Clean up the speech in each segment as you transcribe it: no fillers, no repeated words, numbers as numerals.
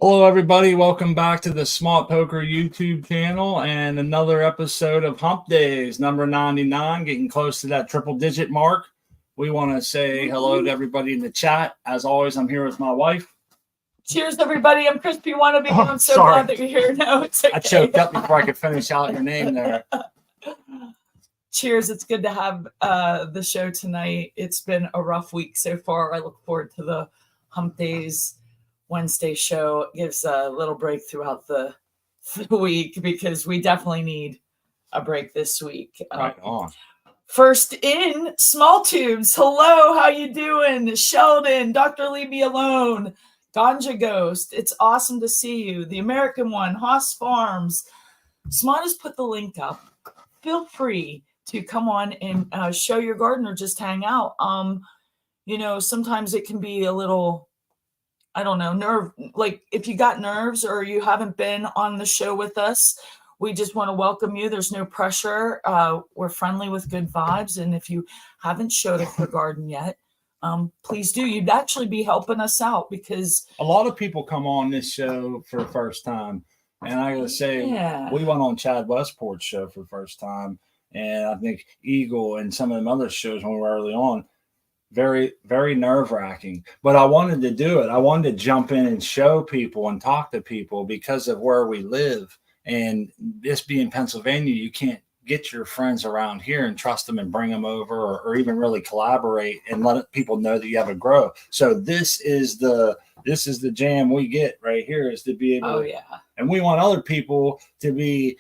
Hello, everybody. Welcome back to the Smart Poker YouTube channel and another episode of Hump Days, number 99, getting close to that triple digit mark. We want to say hello to everybody in the chat. As always, I'm here with my wife. Cheers, everybody. I'm Crispy Wannabe. Oh, I'm so sorry. glad that you're here. No, it's okay. I choked up before I could finish out your name there. Cheers. It's good to have the show tonight. It's been a rough week so far. I look forward to the Hump Days Wednesday show. It gives a little break throughout the week because we definitely need a break this week. Right on. First in, Small Tubes. Hello, how you doing? Sheldon, Dr. Leave Me Alone, Ganja Ghost. It's awesome to see you. The American one, Haas Farms. Smart has put the link up. Feel free to come on and show your garden or just hang out. Sometimes it can be a little, I don't know, nerve. Like if you got nerves or you haven't been on the show with us, we just want to welcome you. There's no pressure. We're friendly with good vibes. And if you haven't showed us your garden yet, please do. You'd actually be helping us out because a lot of people come on this show for the first time. And I gotta say, we went on Chad Westport's show for the first time. And I think Eagle and some of them other shows when we were early on, very, very nerve-wracking. But I wanted to do it. I wanted to jump in and show people and talk to people because of where we live. And this being Pennsylvania, you can't get your friends around here and trust them and bring them over or even really collaborate and let people know that you have a grow. So this is the jam we get right here, is to be able and we want other people to be,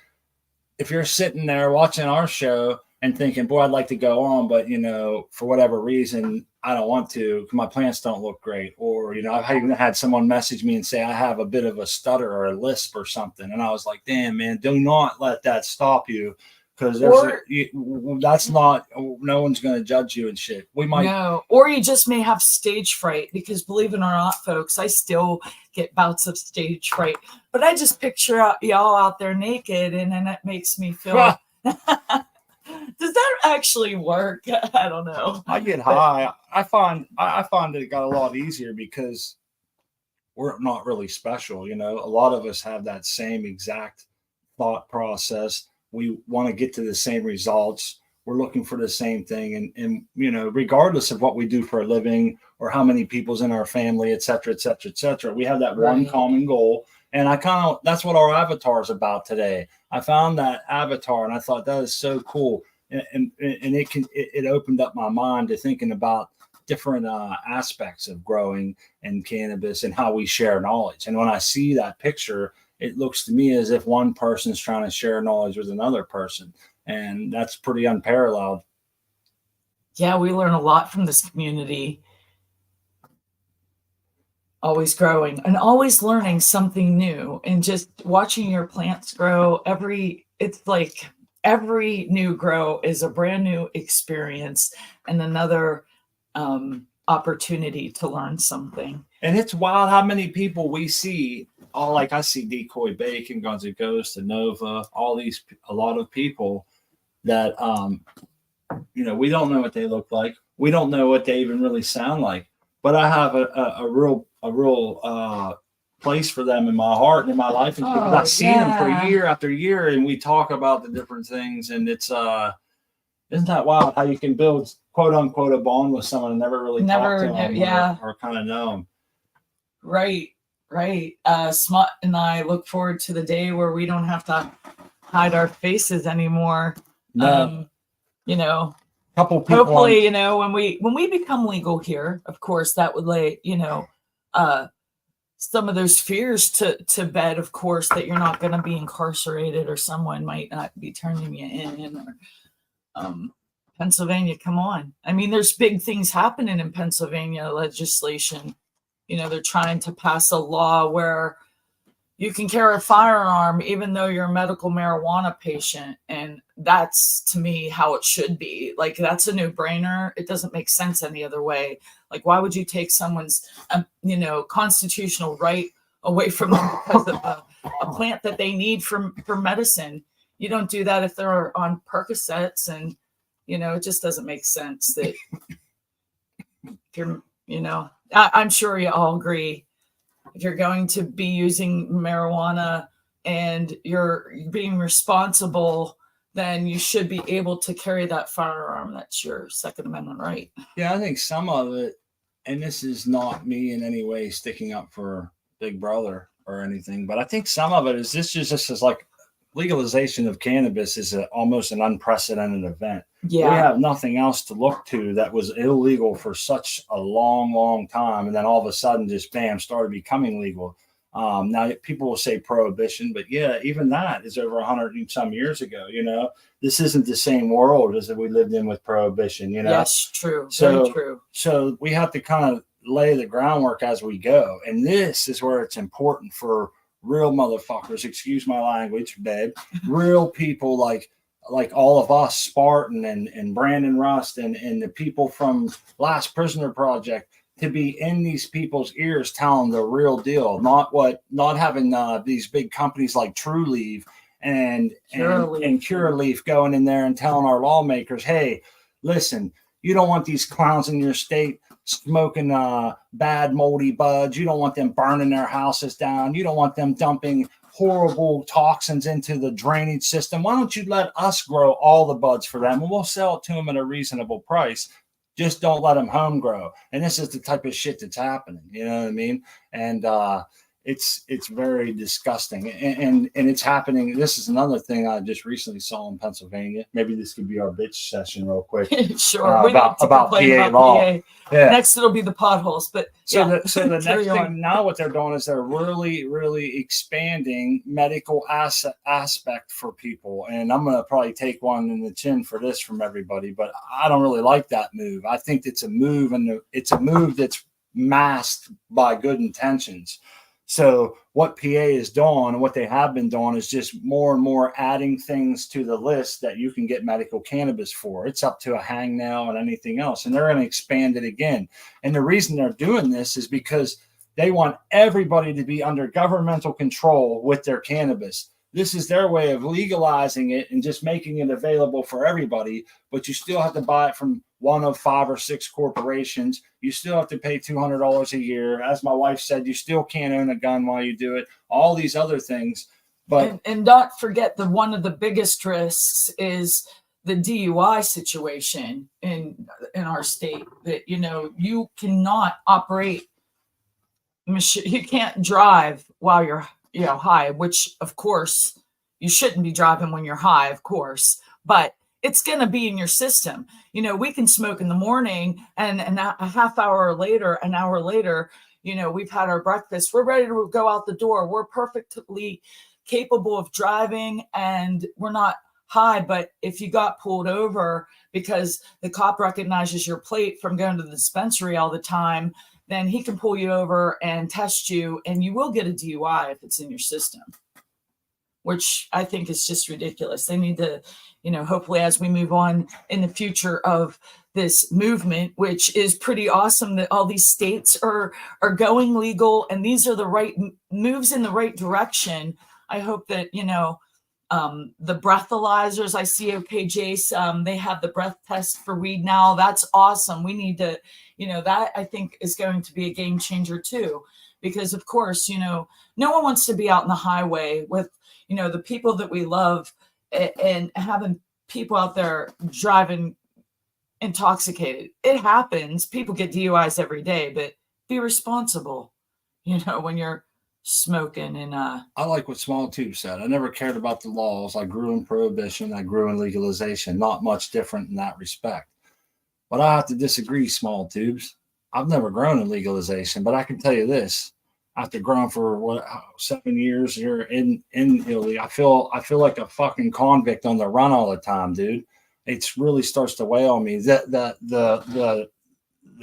if you're sitting there watching our show and thinking, boy, I'd like to go on, but for whatever reason, I don't want to, my plants don't look great. Or, I've even had someone message me and say, I have a bit of a stutter or a lisp or something. And I was like, damn, man, do not let that stop you. Because that's not, no one's going to judge you and shit. We might. No, or you just may have stage fright because believe it or not, folks, I still get bouts of stage fright. But I just picture y'all out there naked and then it makes me feel. Does that actually work? I don't know. I get high. I find that it got a lot easier because we're not really special. A lot of us have that same exact thought process. We want to get to the same results. We're looking for the same thing. And regardless of what we do for a living or how many people's in our family, et cetera, et cetera, et cetera, we have that one common goal. And that's what our avatar is about today. I found that avatar and I thought that is so cool. And it opened up my mind to thinking about different aspects of growing and cannabis and how we share knowledge. And when I see that picture, it looks to me as if one person's trying to share knowledge with another person. And that's pretty unparalleled. Yeah, we learn a lot from this community. Always growing and always learning something new and just watching your plants grow. It's like every new grow is a brand new experience and another opportunity to learn something. And it's wild how many people we see. I see Decoy Bacon, Guns N' Ghosts, Nova, a lot of people that, we don't know what they look like. We don't know what they even really sound like. But I have a real place for them in my heart and in my life. And I've seen them for year after year, and we talk about the different things. And it's, isn't that wild how you can build, quote unquote, a bond with someone and never really talk to them or kind of know them. Right. Smut and I look forward to the day where we don't have to hide our faces anymore. No. Couple people hopefully, when we become legal here, of course, that would lay, some of those fears to bed, of course, that you're not going to be incarcerated or someone might not be turning you in or Pennsylvania, come on. I mean, there's big things happening in Pennsylvania legislation. They're trying to pass a law where you can carry a firearm even though you're a medical marijuana patient. And that's, to me, how it should be. Like, that's a no-brainer. It doesn't make sense any other way. Like, why would you take someone's, constitutional right away from them because of a plant that they need for medicine? You don't do that if they're on Percocets, and, it just doesn't make sense that if you're, I'm sure you all agree. if you're going to be using marijuana and you're being responsible, then you should be able to carry that firearm. That's your Second Amendment right. Yeah, I think some of it, and this is not me in any way sticking up for Big Brother or anything, but I think some of it is this is just like legalization of cannabis is almost an unprecedented event. Yeah. We have nothing else to look to that was illegal for such a long, long time. And then all of a sudden, just bam, started becoming legal. Now, people will say prohibition, but yeah, even that is over 100 and some years ago. You know, this isn't the same world as that we lived in with prohibition, you know? Yes, true. So, very true. So we have to kind of lay the groundwork as we go. And this is where it's important for real motherfuckers, excuse my language, babe, real people like all of us, Spartan and Brandon Rust and the people from Last Prisoner Project, to be in these people's ears telling the real deal, not having these big companies like True Leaf and Curaleaf going in there and telling our lawmakers, hey, listen, you don't want these clowns in your state smoking bad moldy buds. You don't want them burning their houses down. You don't want them dumping horrible toxins into the drainage system. Why don't you let us grow all the buds for them and we'll sell it to them at a reasonable price? Just don't let them home grow. And this is the type of shit that's happening. You know what I mean? And it's very disgusting. And it's happening. This is another thing I just recently saw in Pennsylvania. Maybe this could be our bitch session real quick. Sure. About PA law. PA. Yeah. Next it'll be the potholes. But so the next thing now what they're doing is they're really, really expanding medical aspect for people. And I'm gonna probably take one in the chin for this from everybody, but I don't really like that move. I think it's a move, and it's a move that's masked by good intentions. So what PA is doing and what they have been doing is just more and more adding things to the list that you can get medical cannabis for. It's up to a hangnail and anything else. And they're going to expand it again. And the reason they're doing this is because they want everybody to be under governmental control with their cannabis. This is their way of legalizing it and just making it available for everybody, but you still have to buy it from one of 5 or 6 corporations. You still have to pay $200 a year. As my wife said, you still can't own a gun while you do it. All these other things. But and not forget that one of the biggest risks is the DUI situation in our state. That you cannot operate you can't drive while you're high, which of course you shouldn't be driving when you're high, of course, but it's going to be in your system. We can smoke in the morning and a half hour later, an hour later, we've had our breakfast. We're ready to go out the door. We're perfectly capable of driving and we're not high. But if you got pulled over because the cop recognizes your plate from going to the dispensary all the time, then he can pull you over and test you and you will get a DUI if it's in your system, which I think is just ridiculous. They need to, hopefully as we move on in the future of this movement, which is pretty awesome that all these states are going legal and these are the right moves in the right direction. I hope that, the breathalyzers, I see OK Jace, they have the breath test for weed now. That's awesome. We need to, that I think is going to be a game changer too, because of course, no one wants to be out in the highway with, the people that we love and having people out there driving intoxicated. It happens. People get DUIs every day, but be responsible, when you're smoking. And I like what Small Tube said. I never cared about the laws. I grew in prohibition. I grew in legalization. Not much different in that respect. But I have to disagree, Small Tubes. I've never grown in legalization, but I can tell you this. After growing for 7 years here in Italy, I feel like a fucking convict on the run all the time, dude. It really starts to weigh on me. The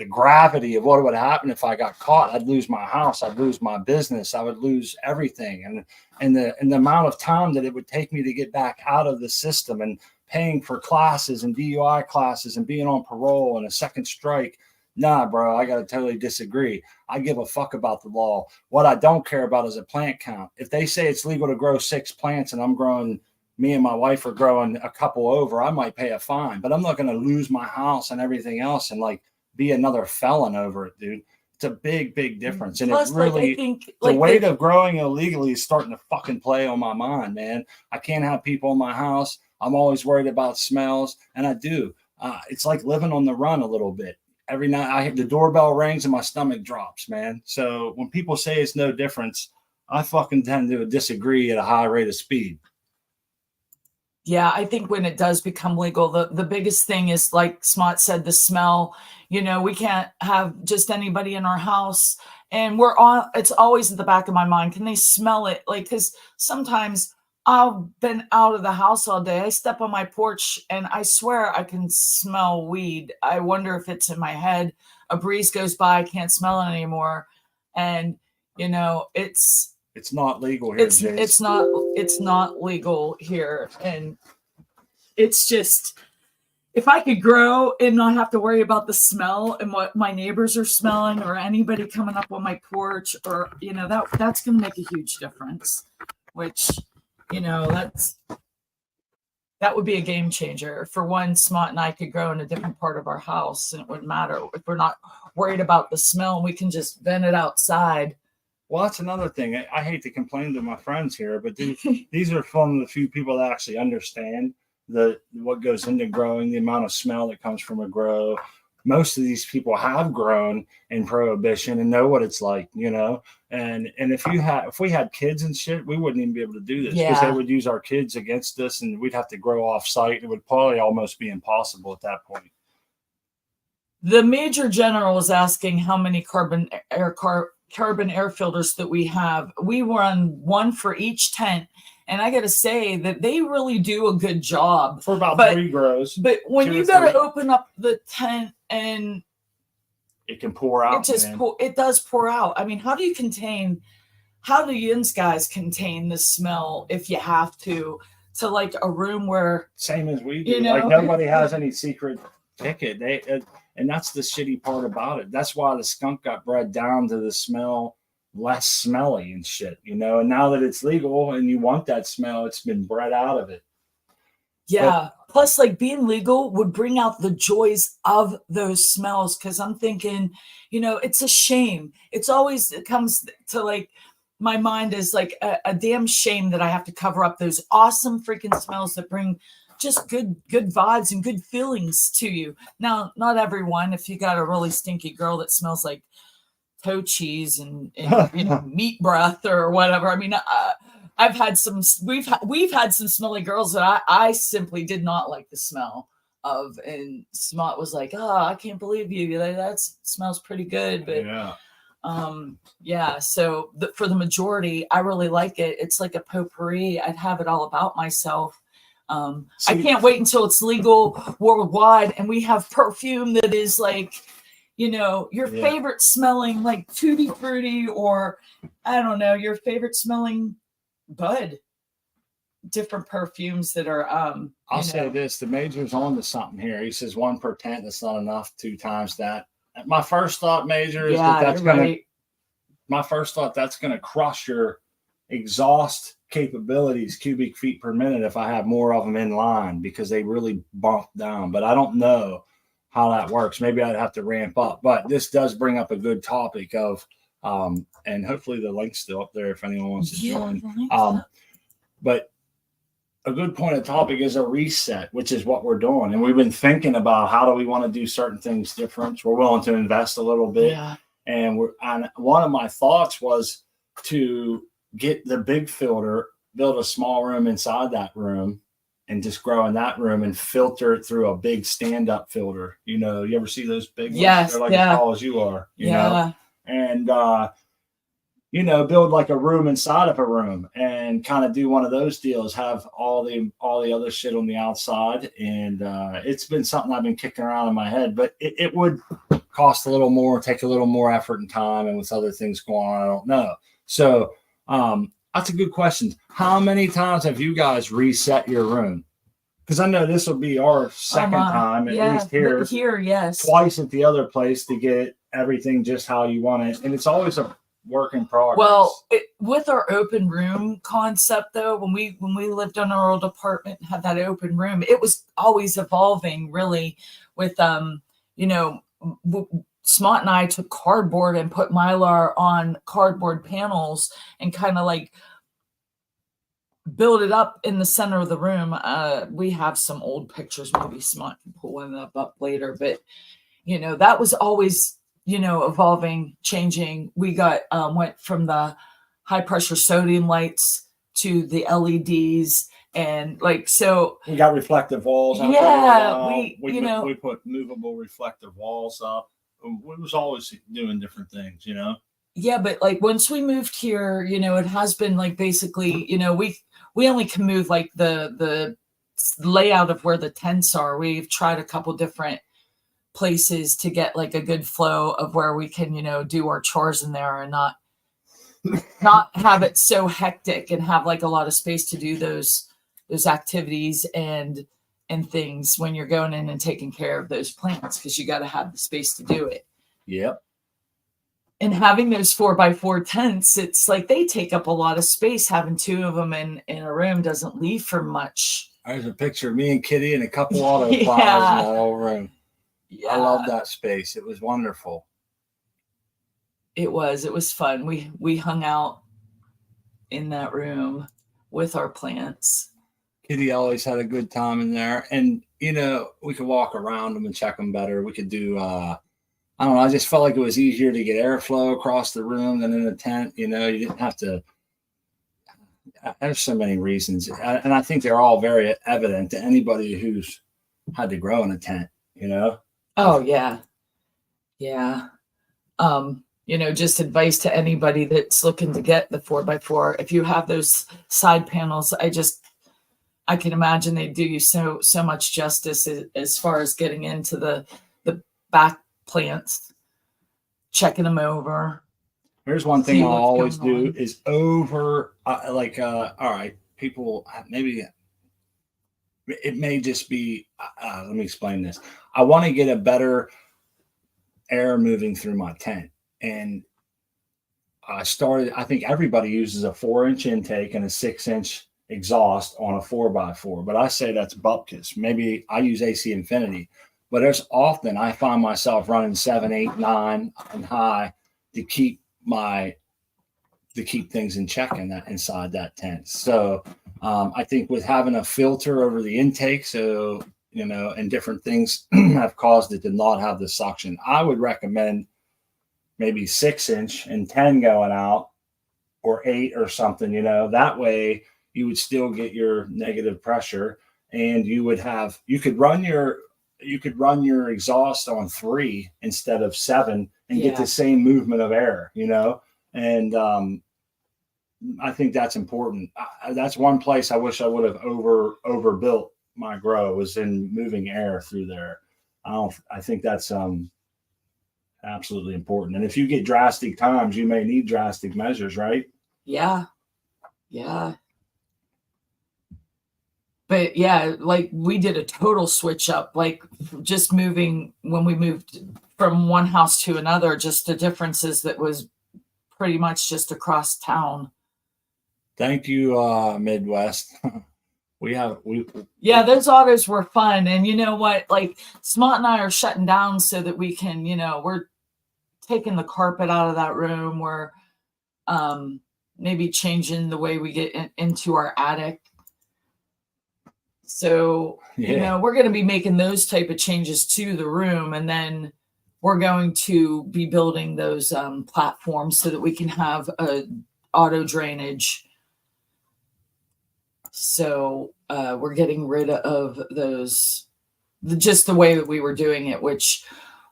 gravity of what would happen if I got caught. I'd lose my house. I'd lose my business. I would lose everything. And the amount of time that it would take me to get back out of the system and paying for classes and DUI classes and being on parole and a second strike. Nah, bro, I got to totally disagree. I give a fuck about the law. What I don't care about is a plant count. If they say it's legal to grow 6 plants and me and my wife are growing a couple over, I might pay a fine, but I'm not going to lose my house and everything else and be another felon over it, dude. It's a big difference. And plus, it really, I think, the weight of growing illegally is starting to fucking play on my mind, man. I can't have people in my house. I'm always worried about smells, and I do. It's like living on the run a little bit. Every night the doorbell rings and my stomach drops, man. So when people say it's no difference, I fucking tend to disagree at a high rate of speed. Yeah, I think when it does become legal, the biggest thing is, like Smart said, the smell. We can't have just anybody in our house, and it's always at the back of my mind. Can they smell it? Like, because sometimes I've been out of the house all day. I step on my porch and I swear I can smell weed. I wonder if it's in my head. A breeze goes by, I can't smell it anymore. And, it's not legal here. It's not legal here. And it's just, if I could grow and not have to worry about the smell and what my neighbors are smelling or anybody coming up on my porch, or, that's going to make a huge difference, which, that would be a game changer. For one, Smart and I could grow in a different part of our house, and it wouldn't matter if we're not worried about the smell, and we can just vent it outside. Well, that's another thing. I hate to complain to my friends here, but these are some of the few people that actually understand what goes into growing, the amount of smell that comes from a grow. Most of these people have grown in prohibition and know what it's like, And if we had kids and shit, we wouldn't even be able to do this because they would use our kids against us, and we'd have to grow off site. It would probably almost be impossible at that point. The Major General is asking how many carbon air filters that we have. We run one for each tent, and I got to say that they really do a good job for about 3 grows. But when you got to open up the tent and it can pour out, it does pour out. I mean, how do you guys contain the smell if you have to like a room where same as we do? Like nobody has any secret ticket. And that's the shitty part about it. That's why the skunk got bred down to the smell less smelly and shit, And now that it's legal and you want that smell, it's been bred out of it. Yeah. Plus, like, being legal would bring out the joys of those smells. Cause I'm thinking, it's a shame. It comes to, like, my mind is like a damn shame that I have to cover up those awesome freaking smells that bring just good vibes and good feelings to you. Now, not everyone. If you got a really stinky girl that smells like toe cheese and meat breath or whatever. I mean, I've had we've had some smelly girls that I simply did not like the smell of, and Smart was like, "Oh, I can't believe you. That smells pretty good." But So for the majority, I really like it. It's like a potpourri. I'd have it all about myself. I can't wait until it's legal worldwide and we have perfume that is like, your favorite smelling, like Tutti Frutti, or I don't know, your favorite smelling bud. Different perfumes that are I'll say this, the Major's on to something here. He says 1 per tent, that's not enough, 2 times that. My first thought, Major, is that's gonna crush your exhaust capabilities, cubic feet per minute, if I have more of them in line, because they really bump down. But I don't know how that works. Maybe I'd have to ramp up. But this does bring up a good topic of and hopefully the link's still up there if anyone wants to join. But a good point of topic is a reset, which is what we're doing. And we've been thinking about how do we want to do certain things different. We're willing to invest a little bit. Yeah. And one of my thoughts was to get the big filter, build a small room inside that room, and just grow in that room and filter it through a big stand-up filter. You ever see those big ones? They're like as tall as you are. You know? And build like a room inside of a room and kind of do one of those deals. Have all the other shit on the outside, and it's been something I've been kicking around in my head. But it would cost a little more, take a little more effort and time, and with other things going on, I don't know. So. That's a good question. How many times have you guys reset your room? Because I know this will be our second time, at least here. Here, yes. Twice at the other place to get everything just how you want it. And it's always a work in progress. Well, with our open room concept, though, when we lived in our old apartment and had that open room, it was always evolving, really, with Smart and I took cardboard and put Mylar on cardboard panels and kind of like build it up in the center of the room. We have some old pictures, maybe Smart can pull one up later, but that was always, evolving, changing. We went from the high pressure sodium lights to the LEDs. And so we got reflective walls. Yeah, we put movable reflective walls up. We was always doing different things, Yeah, but once we moved here, it has been basically, we only can move the layout of where the tents are. We've tried a couple different places to get a good flow of where we can, do our chores in there and not have it so hectic and have a lot of space to do those activities and things when you're going in and taking care of those plants, because you got to have the space to do it. Yep. And having those 4x4 tents, it's they take up a lot of space. Having two of them in a room doesn't leave for much. There's a picture of me and Kitty and a couple auto plows in the whole room. Yeah. I love that space. It was wonderful. It was fun. We hung out in that room with our plants. Kitty always had a good time in there. And, we could walk around them and check them better. We could do, I don't know. I just felt like it was easier to get airflow across the room than in a tent. You didn't have to. There's so many reasons. And I think they're all very evident to anybody who's had to grow in a tent, Oh, yeah. Yeah. Just advice to anybody that's looking to get the 4x4. If you have those side panels, I can imagine they do you so much justice as far as getting into the back plants, checking them over. Here's one thing I'll always do is all right, people, maybe it may just be, let me explain this. I want to get a better air moving through my tent. And I think everybody uses a 4-inch intake and a 6-inch exhaust on a 4x4, but I say that's bupkis. Maybe I use AC Infinity, but there's often I find myself running 7, 8, 9 and high to keep things in check inside that tent. So I think with having a filter over the intake, so and different things have caused it to not have the suction. I would recommend maybe 6-inch and 10 going out, or 8 or something. That way you would still get your negative pressure, and you could run your exhaust on 3 instead of 7 and get the same movement of air, and I think that's important. That's one place I wish I would have overbuilt my grow, was in moving air through there. I think that's absolutely important. And if you get drastic times, you may need drastic measures, right? Yeah. But yeah, we did a total switch up, just moving when we moved from one house to another, just the differences that was pretty much just across town. Thank you, Midwest. Those autos were fun. And you know what? Smart and I are shutting down so that we can, we're taking the carpet out of that room. We're maybe changing the way we get into our attic. So, we're going to be making those type of changes to the room. And then we're going to be building those platforms so that we can have a auto drainage. So we're getting rid of those, just the way that we were doing it, which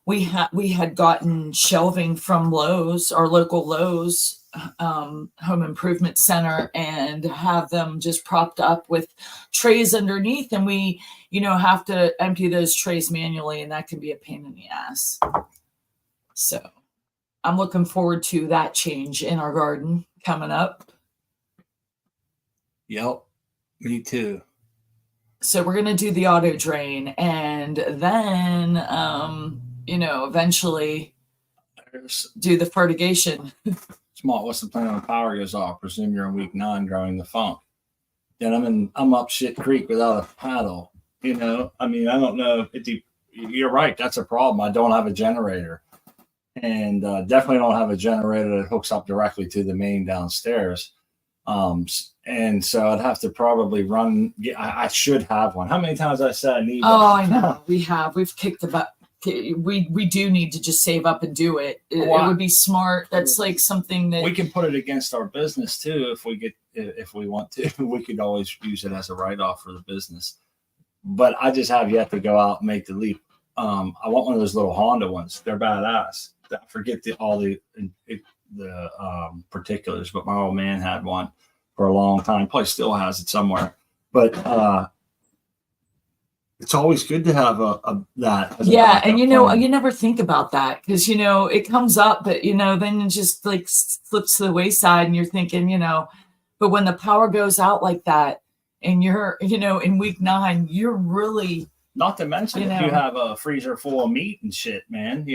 we had gotten shelving from Lowe's, our local Lowe's home improvement center, and have them just propped up with trays underneath. And we, have to empty those trays manually, and that can be a pain in the ass. So I'm looking forward to that change in our garden coming up. Yep. Me too. So we're going to do the auto drain, and then, eventually do the fertigation. Smart, what's the plan when the power goes off? I presume you're in week 9 growing the funk. Then I'm up shit creek without a paddle. I don't know. You're right. That's a problem. I don't have a generator. and definitely don't have a generator that hooks up directly to the main downstairs. And so I'd have to probably run. I should have one. How many times I said I need one? Oh, I know. We've kicked about. We do need to just save up and do it. It would be smart. That's like something that we can put it against our business too. If we want to, we could always use it as a write-off for the business. But I just have yet to go out and make the leap. I want one of those little Honda ones. They're badass. I forget all the particulars, but my old man had one for a long time. Probably still has it somewhere. But it's always good to have that. Yeah, and you never think about that because it comes up, but then it just like slips to the wayside, and you're thinking, but when the power goes out like that, and you're in week 9, you're really. Not to mention if you have a freezer full of meat and shit, man,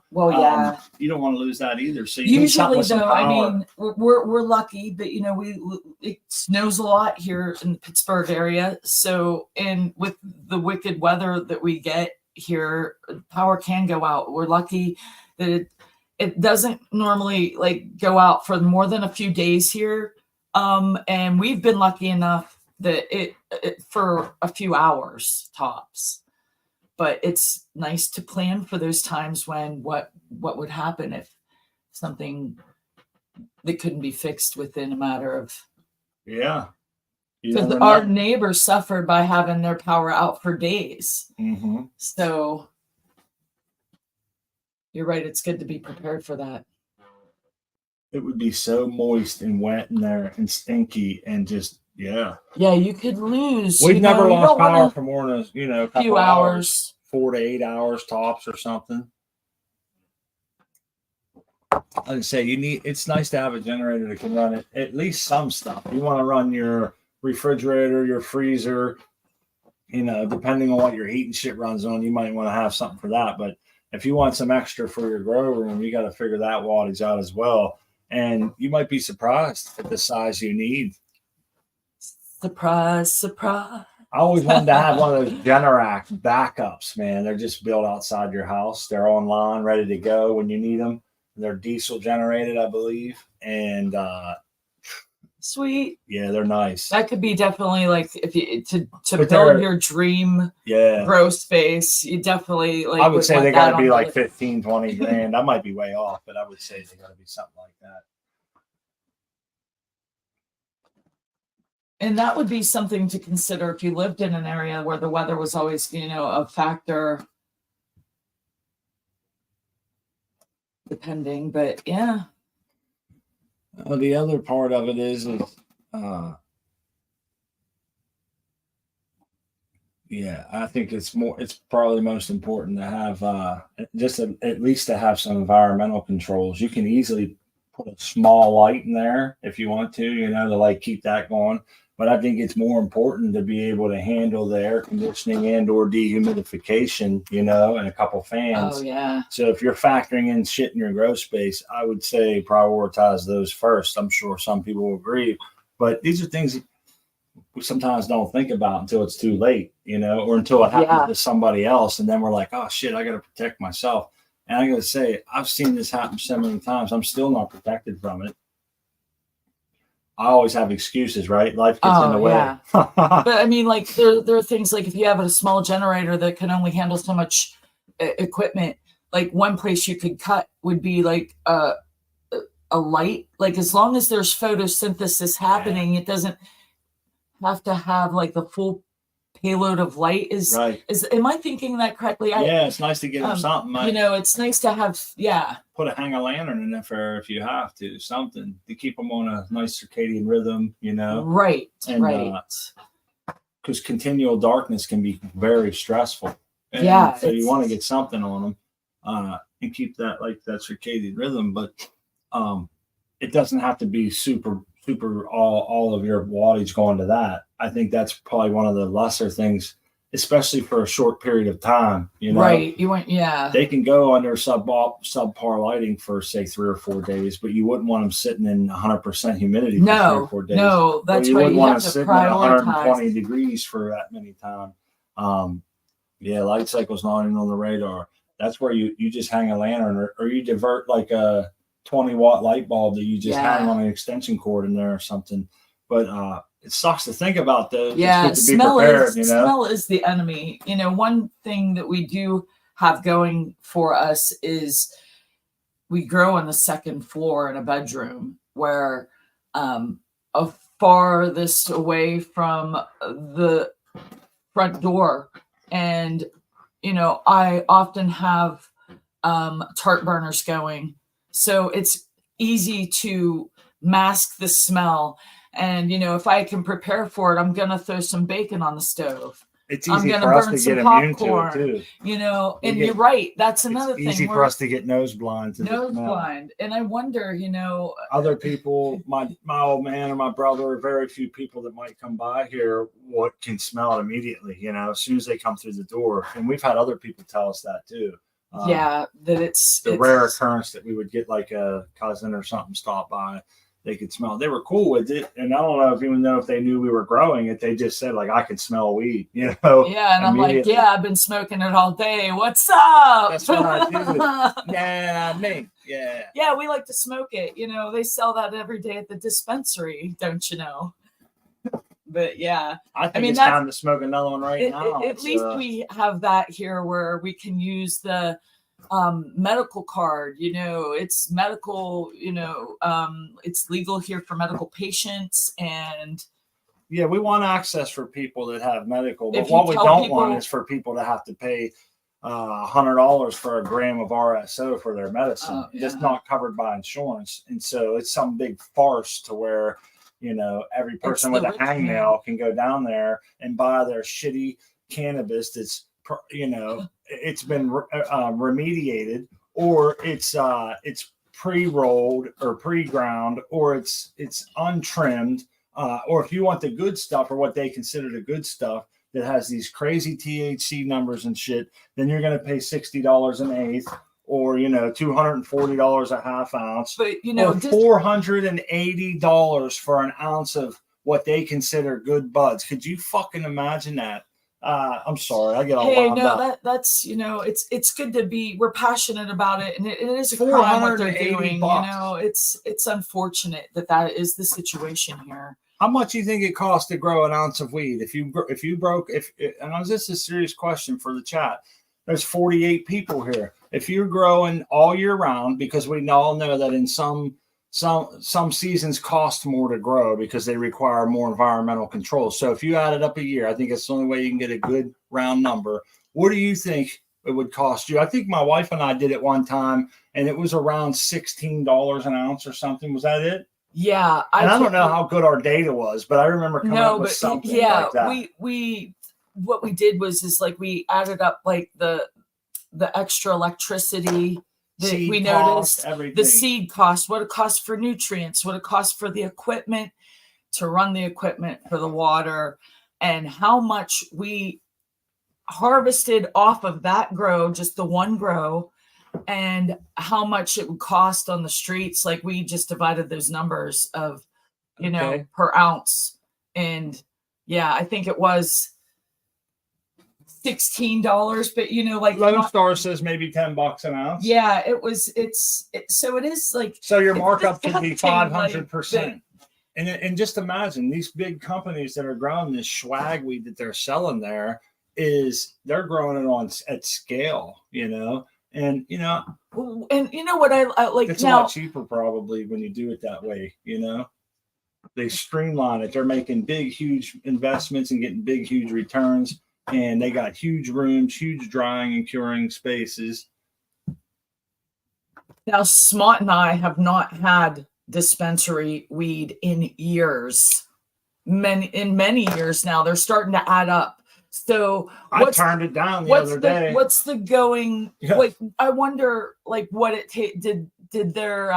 Well, yeah. You don't want to lose that either. So you usually, though, I mean, we're lucky, but it snows a lot here in the Pittsburgh area. So, and with the wicked weather that we get here, power can go out. We're lucky that it doesn't normally like go out for more than a few days here. And we've been lucky enough that it for a few hours tops, but it's nice to plan for those times when what would happen if something that couldn't be fixed within a matter of because our neighbors suffered by having their power out for days. Mm-hmm. So you're right, it's good to be prepared for that. It would be so moist and wet in there and stinky and just yeah, you could lose. We've never lost power for more than a few hours, 4 to 8 hours tops or something. Like I say, it's nice to have a generator that can run at least some stuff. You want to run your refrigerator, your freezer, depending on what your heat and shit runs on, you might want to have something for that. But if you want some extra for your grow room, you got to figure that wattage out as well. And you might be surprised at the size you need. Surprise, surprise. I always wanted to have one of those Generac backups, man. They're just built outside your house. They're online, ready to go when you need them. They're diesel generated, I believe. And sweet. Yeah, they're nice. That could be definitely like if you to build your dream grow space, you definitely like I would say they gotta be like 15, 20 grand. I might be way off, but I would say they gotta be something like that. And that would be something to consider if you lived in an area where the weather was always, a factor. Depending, but yeah. The other part of it is I think it's probably most important to have at least to have some environmental controls. You can easily put a small light in there if you want to, to like keep that going. But I think it's more important to be able to handle the air conditioning and or dehumidification, and a couple fans. Oh, yeah. So if you're factoring in shit in your grow space, I would say prioritize those first. I'm sure some people will agree. But these are things we sometimes don't think about until it's too late, or until it happens to somebody else. And then we're like, oh, shit, I got to protect myself. And I got to say, I've seen this happen so many times. I'm still not protected from it. I always have excuses, right? Life gets in the way. Yeah. But I mean, like there are things like if you have a small generator that can only handle so much equipment, like one place you could cut would be like a light. Like as long as there's photosynthesis happening, it doesn't have to have like the full payload of light. Am I thinking that correctly? It's nice to give them something. It's nice to have put a hang a lantern in there if you have to, something to keep them on a nice circadian rhythm, Right. And, right. Because continual darkness can be very stressful. And so you want to get something on them and keep that circadian rhythm, but it doesn't have to be super all of your wattage going to that. I think that's probably one of the lesser things, especially for a short period of time. Right? They can go under subpar lighting for say 3 or 4 days, but you wouldn't want them sitting in 100% humidity for 3 or 4 days. No, that's right. You have to prioritize. 120 degrees for that many time. Light cycle's not even on the radar. that's where you just hang a lantern, or you divert like a 20-watt light bulb that you just hang on an extension cord in there or something. But it sucks to think about those. Yeah, it's good to be prepared, smell is the enemy. One thing that we do have going for us is we grow on the second floor in a bedroom where a farthest away from the front door. And, I often have tart burners going. So it's easy to mask the smell. And, if I can prepare for it, I'm going to throw some bacon on the stove. It's easy for us to get immune to it too. You're right. That's another thing. It's easy for us to get nose blind. And I wonder, other people, my old man or my brother, very few people that might come by here what can smell it immediately, as soon as they come through the door. And we've had other people tell us that too. That it's the rare occurrence that we would get like a cousin or something stop by. They could smell it. They were cool with it. And I don't know if they knew we were growing it. They just said, like, I can smell weed, Yeah. And I'm like, yeah, I've been smoking it all day. What's up? That's what I do. Yeah, me. Yeah. Yeah, we like to smoke it. They sell that every day at the dispensary, don't you know? But yeah. I think it's time to smoke another one now. At least we have that here where we can use the medical card. It's medical, it's legal here for medical patients. And yeah, we want access for people that have medical, but what we don't want is for people to have to pay $100 for a gram of RSO for their medicine. That's not covered by insurance. And so it's some big farce to where every person with a hangnail can go down there and buy their shitty cannabis that's it's been remediated, or it's pre-rolled or pre-ground, or it's untrimmed, or if you want the good stuff, or what they consider the good stuff that has these crazy THC numbers and shit, then you're going to pay $60 an eighth, or $240 a half ounce, but or $480 for an ounce of what they consider good buds. Could you fucking imagine that? I'm sorry, I get all wound up. That's it's good to be. We're passionate about it, and it is a crime what they're doing. It's unfortunate that is the situation here. How much do you think it costs to grow an ounce of weed? And this is a serious question for the chat. There's 48 people here. If you're growing all year round, because we all know that in some seasons cost more to grow because they require more environmental control. So if you add it up a year, I think it's the only way you can get a good round number. What do you think it would cost you? I think my wife and I did it one time, and it was around $16 an ounce or something. Was that it? Yeah. I don't know how good our data was, but I remember coming up with something like that. What we did was like we added up like the extra electricity that we noticed, the seed cost, what it costs for nutrients, what it costs for the equipment to run the equipment, for the water, and how much we harvested off of that grow, just the one grow, and how much it would cost on the streets. Like we just divided those numbers of, per ounce. And yeah, I think it was $16, but like Lone Star says maybe $10 an ounce. Yeah, so it is like, so your markup could be 500%. And just imagine these big companies that are growing this swag weed that they're selling they're growing it at scale, and what I like, it's a lot cheaper probably when you do it that way. They streamline it. They're making big, huge investments and getting big, huge returns. And they got huge rooms, huge drying and curing spaces. Now, Smart and I have not had dispensary weed in years. Many years now. They're starting to add up. So I turned it down the other day. What's the going? Yeah. Like, I wonder, like, what it did their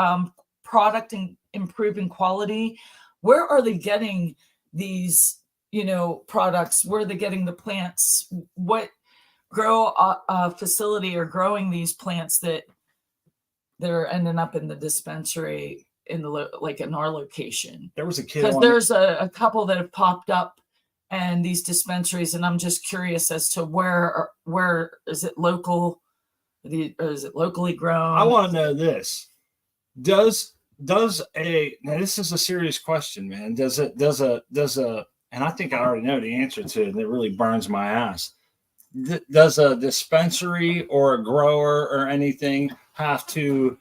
product improve in quality? Where are they getting these? Products, where are they getting the plants? What grow facility are growing these plants that they're ending up in the dispensary in our location? There was a kid, because there's a couple that have popped up and these dispensaries, and I'm just curious as to where is it local Or is it locally grown? I want to know this. Does now this is a serious question, man. Does a and I think I already know the answer to it, and it really burns my ass. Does a dispensary or a grower or anything have to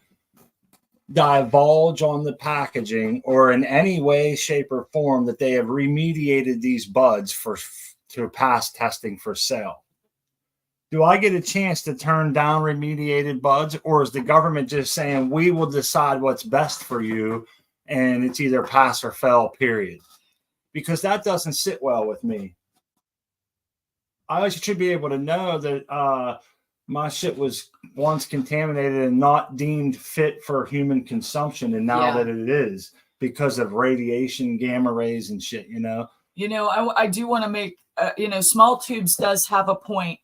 divulge on the packaging or in any way, shape, or form that they have remediated these buds to pass testing for sale? Do I get a chance to turn down remediated buds, or is the government just saying we will decide what's best for you and it's either pass or fail, period? Because that doesn't sit well with me. I should be able to know that my shit was once contaminated and not deemed fit for human consumption, and now that it is because of radiation, gamma rays, and shit. I do want to make Small Tubes does have a point.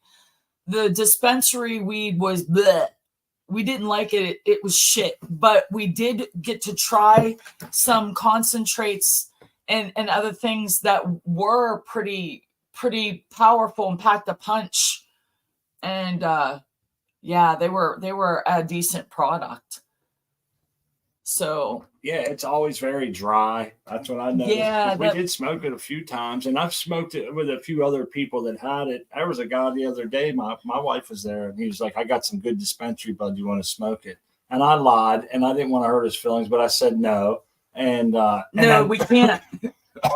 The dispensary weed was bleh. We didn't like it. It was shit. But we did get to try some concentrates and other things that were pretty powerful and packed a punch. And they were a decent product. So yeah, it's always very dry. That's what I noticed. Yeah, we did smoke it a few times, and I've smoked it with a few other people that had it. There was a guy the other day. My wife was there, and he was like, "I got some good dispensary bud. You want to smoke it?" And I lied, and I didn't want to hurt his feelings, but I said no. And no, we can't.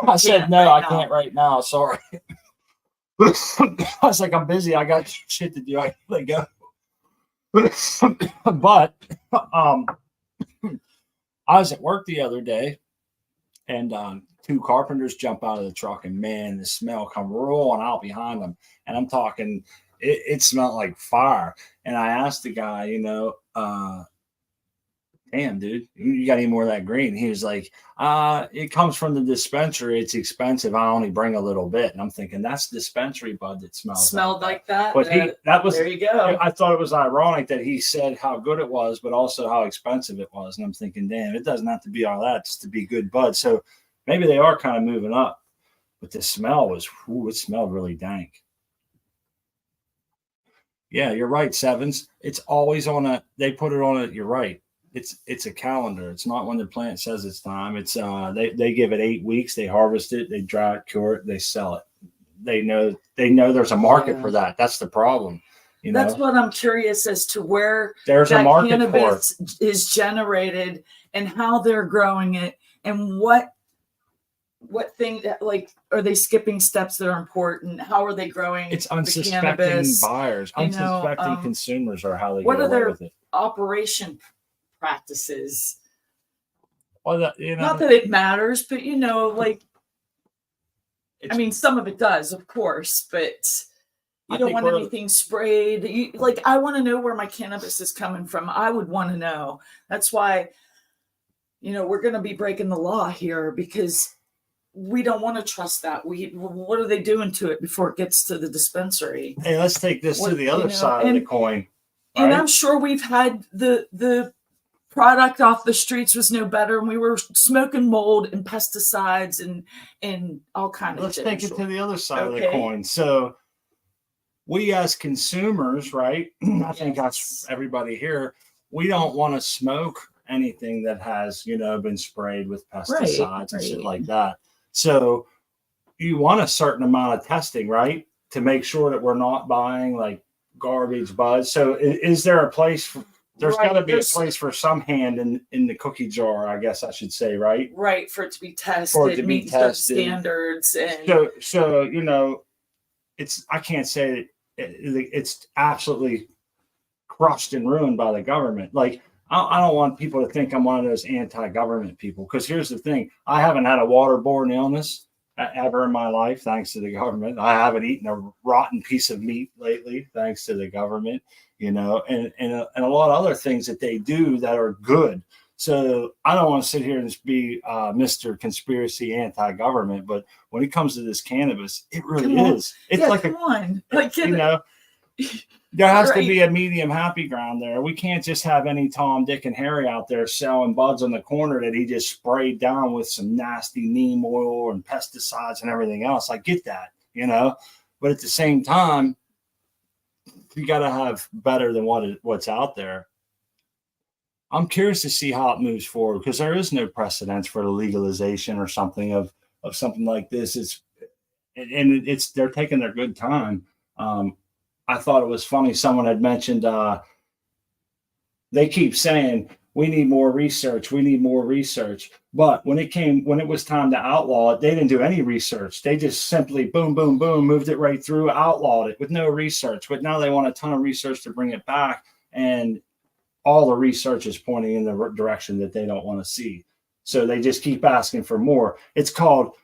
I said no, I can't right now. Sorry. I was like, I'm busy. I got shit to do. I gotta go. But I was at work the other day, and two carpenters jump out of the truck, and man, the smell come rolling out behind them. And I'm talking, it smelled like fire. And I asked the guy, damn, dude, you got any more of that green? He was like, it comes from the dispensary. It's expensive. I only bring a little bit. And I'm thinking, that's dispensary bud that smelled like that. But that was, there you go. I thought it was ironic that he said how good it was, but also how expensive it was. And I'm thinking, damn, it doesn't have to be all that just to be good bud. So maybe they are kind of moving up. But the smell was, it smelled really dank. Yeah, you're right, Sevens. It's always they put it on it. You're right. It's a calendar. It's not when the plant says it's time. It's they give it 8 weeks. They harvest it. They dry it, cure it. They sell it. They know there's a market for that. That's the problem. That's what I'm curious as to where there's a market cannabis for is generated and how they're growing it and what thing that are they skipping steps that are important? How are they growing? It's unsuspecting buyers, unsuspecting consumers are how they what get are away their with it. operation practices? Well, not that it matters, but some of it does, of course, but you don't want anything sprayed. I want to know where my cannabis is coming from. I would want to know. That's why, we're going to be breaking the law here because we don't want to trust that. What are they doing to it before it gets to the dispensary? Hey, let's take this to the other side of the coin. Right? And I'm sure we've had the product off the streets was no better, and we were smoking mold and pesticides and all kinds of shit. Let's take it to the other side of the coin. So we as consumers, right? I think that's everybody here. We don't want to smoke anything that has, been sprayed with pesticides and shit like that. So you want a certain amount of testing, right? To make sure that we're not buying garbage buds. So is there a place for, there's got to be a place for some hand in the cookie jar, I guess I should say, right? Right, for it to be tested, for it to meet standards. And so it's, I can't say it's absolutely crushed and ruined by the government. I don't want people to think I'm one of those anti-government people, because here's the thing. I haven't had a waterborne illness ever in my life, thanks to the government. I haven't eaten a rotten piece of meat lately, thanks to the government, and a lot of other things that they do that are good. So I don't want to sit here and just be Mr. Conspiracy anti-government, but when it comes to this cannabis, it really is. It's there has to be a medium happy ground there. We can't just have any Tom, Dick, and Harry out there selling buds on the corner that he just sprayed down with some nasty neem oil and pesticides and everything else. I get that, but at the same time, you got to have better than what's out there. I'm curious to see how it moves forward because there is no precedence for the legalization or something of something like this. They're taking their good time. I thought it was funny. Someone had mentioned they keep saying we need more research. We need more research. But when it was time to outlaw it, they didn't do any research. They just simply boom, boom, boom, moved it right through, outlawed it with no research. But now they want a ton of research to bring it back, and all the research is pointing in the direction that they don't want to see. So they just keep asking for more. It's called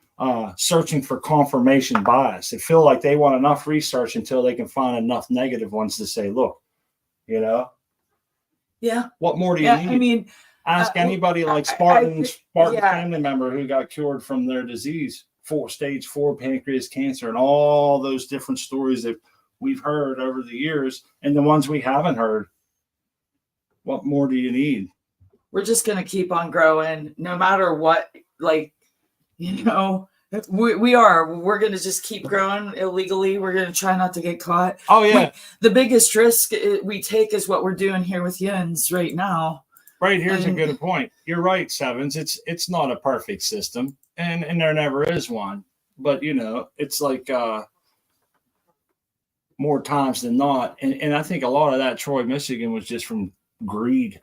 searching for confirmation bias. They feel like they want enough research until they can find enough negative ones to say, look, Yeah. What more do you need? I mean, ask anybody like Spartan's family member who got cured from their disease, stage 4 pancreas cancer, and all those different stories that we've heard over the years, and the ones we haven't heard. What more do you need? We're just going to keep on growing no matter what. Like, we're going to just keep growing illegally. We're going to try not to get caught. Oh, yeah. The biggest risk we take is what we're doing here with Yins right now. Right. Here's a good point. You're right, Sevens. It's not a perfect system, and there never is one. But, it's like more times than not. And I think a lot of that Troy, Michigan was just from greed,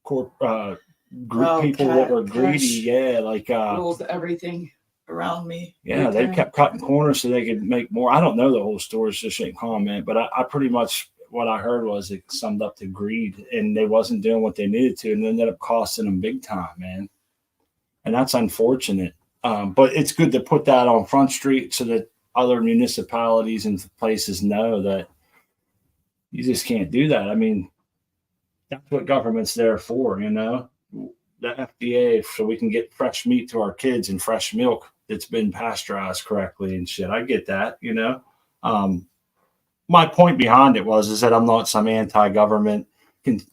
people that were greedy. Yeah, like rules everything around me. Yeah, they kept cutting corners so they could make more. I don't know the whole story, so shouldn't comment. But I pretty much what I heard was it summed up to greed, and they wasn't doing what they needed to, and it ended up costing them big time, man. And that's unfortunate. But it's good to put that on Front Street so that other municipalities and places know that you just can't do that. I mean, that's what government's there for, the FDA, so we can get fresh meat to our kids and fresh milk that's been pasteurized correctly and shit. I get that, my point behind it is that I'm not some anti-government,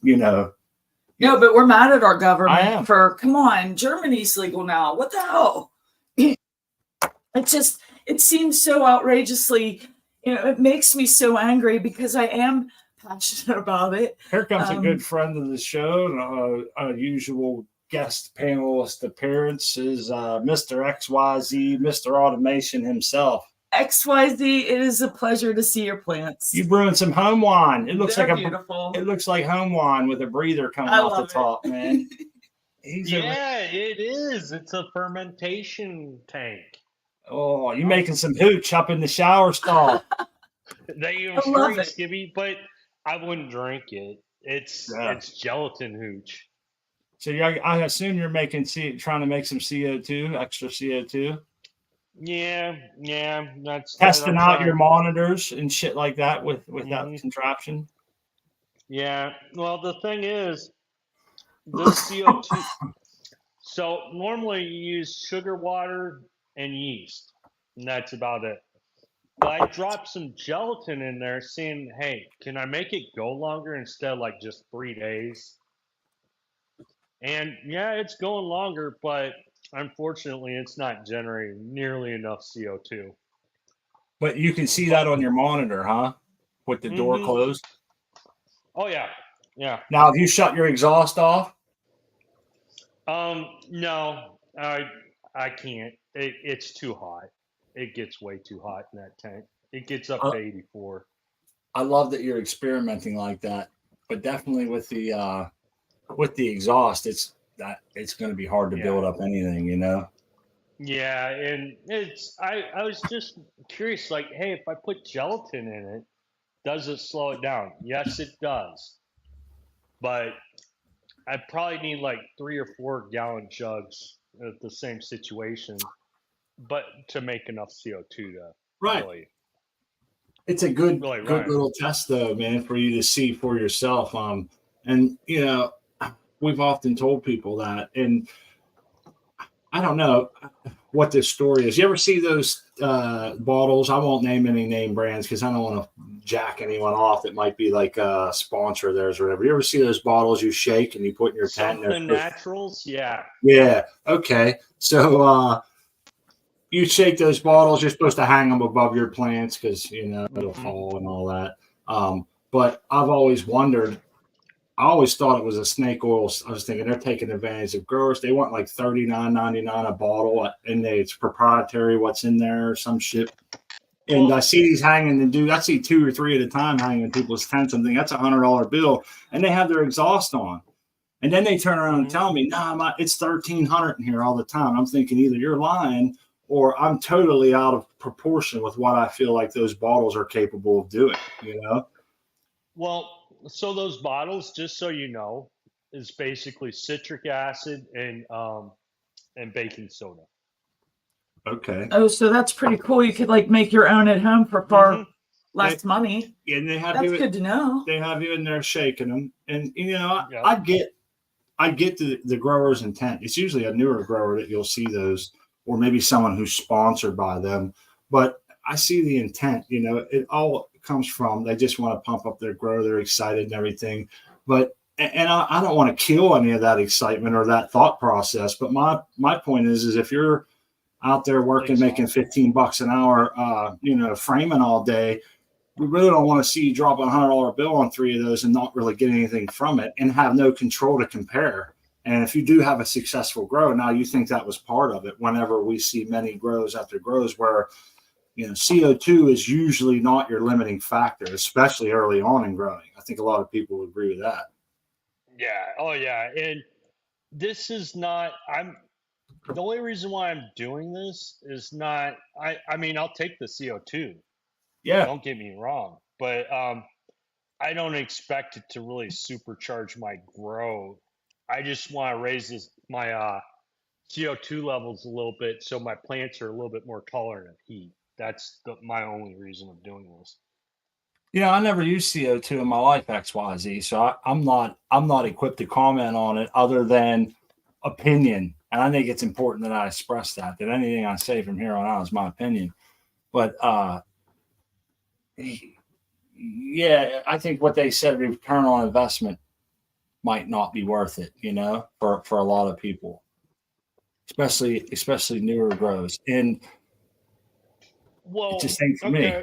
No, but we're mad at our government come on, Germany's legal now. What the hell? It seems so outrageously, it makes me so angry because I am passionate about it. Here comes a good friend of the show, a usual guest panelist appearance is Mr. XYZ, Mr. Automation himself. XYZ, it is a pleasure to see your plants. You brewing some home wine. It looks beautiful. It looks like home wine with a breather coming off the top, man. It is. It's a fermentation tank. Oh, you making some hooch up in the shower stall. They use straight skibby, but I wouldn't drink it. It's gelatin hooch. So I assume you're trying to make some CO2, extra CO2. Yeah, that's testing out your monitors and shit like that with that contraption. Yeah, well, the thing is, this CO2. So normally you use sugar water and yeast, and that's about it. But I dropped some gelatin in there, saying, "Hey, can I make it go longer instead of like just 3 days?" And yeah, it's going longer, but unfortunately, it's not generating nearly enough CO2. But you can see that on your monitor, huh? With the door closed? Oh, yeah. Yeah. Now, have you shut your exhaust off? No, I can't. It's too hot. It gets way too hot in that tank. It gets up to 84. I love that you're experimenting like that, but definitely with the exhaust, it's going to be hard to build up anything, Yeah, and I was just curious, like, hey, if I put gelatin in it, does it slow it down? Yes, it does. But I probably need like 3 or 4 gallon jugs at the same situation, but to make enough CO2 to really. It's a good little test, though, man, for you to see for yourself. And we've often told people that, and I don't know what this story is. You ever see those bottles? I won't name any name brands because I don't want to jack anyone off that might be like a sponsor of theirs or whatever. You ever see those bottles you shake and you put in your tent? Something Naturals, yeah. Yeah. Okay. So you shake those bottles. You're supposed to hang them above your plants because it'll fall and all that. But I've always wondered. I always thought it was a snake oil. I was thinking they're taking advantage of growers. They want like $39.99 a bottle, and it's proprietary what's in there or some shit. And I see these hanging and I see 2 or 3 at a time hanging in people's tents. I'm thinking that's $100 bill, and they have their exhaust on. And then they turn around and tell me, "Nah, it's $1,300 in here all the time." I'm thinking either you're lying or I'm totally out of proportion with what I feel like those bottles are capable of doing. Well, so those bottles, just so you know, is basically citric acid and baking soda. Okay. Oh, so that's pretty cool. You could like make your own at home for far less money. And they have that's good to know. They have you in there shaking them, and I get the grower's intent. It's usually a newer grower that you'll see those, or maybe someone who's sponsored by them. But I see the intent. It all comes from they just want to pump up their grow. They're excited and everything. But I don't want to kill any of that excitement or that thought process. But my point is if you're out there working, making $15 an hour, framing all day, we really don't want to see you drop a $100 bill on 3 of those and not really get anything from it and have no control to compare. And if you do have a successful grow, now you think that was part of it. Whenever we see many grows after grows where, CO2 is usually not your limiting factor, especially early on in growing. I think a lot of people would agree with that. Yeah. Oh yeah. And this is not, the only reason why I'm doing this is not, I mean, I'll take the CO2. Yeah. Don't get me wrong, but I don't expect it to really supercharge my grow. I just want to raise my CO2 levels a little bit so my plants are a little bit more tolerant of heat. That's my only reason of doing this. I never used CO2 in my life, XYZ, so I'm not equipped to comment on it other than opinion. And I think it's important that I express that anything I say from here on out is my opinion. But yeah, I think what they said, return on investment might not be worth it, for a lot of people, especially newer grows. And it's the same for me.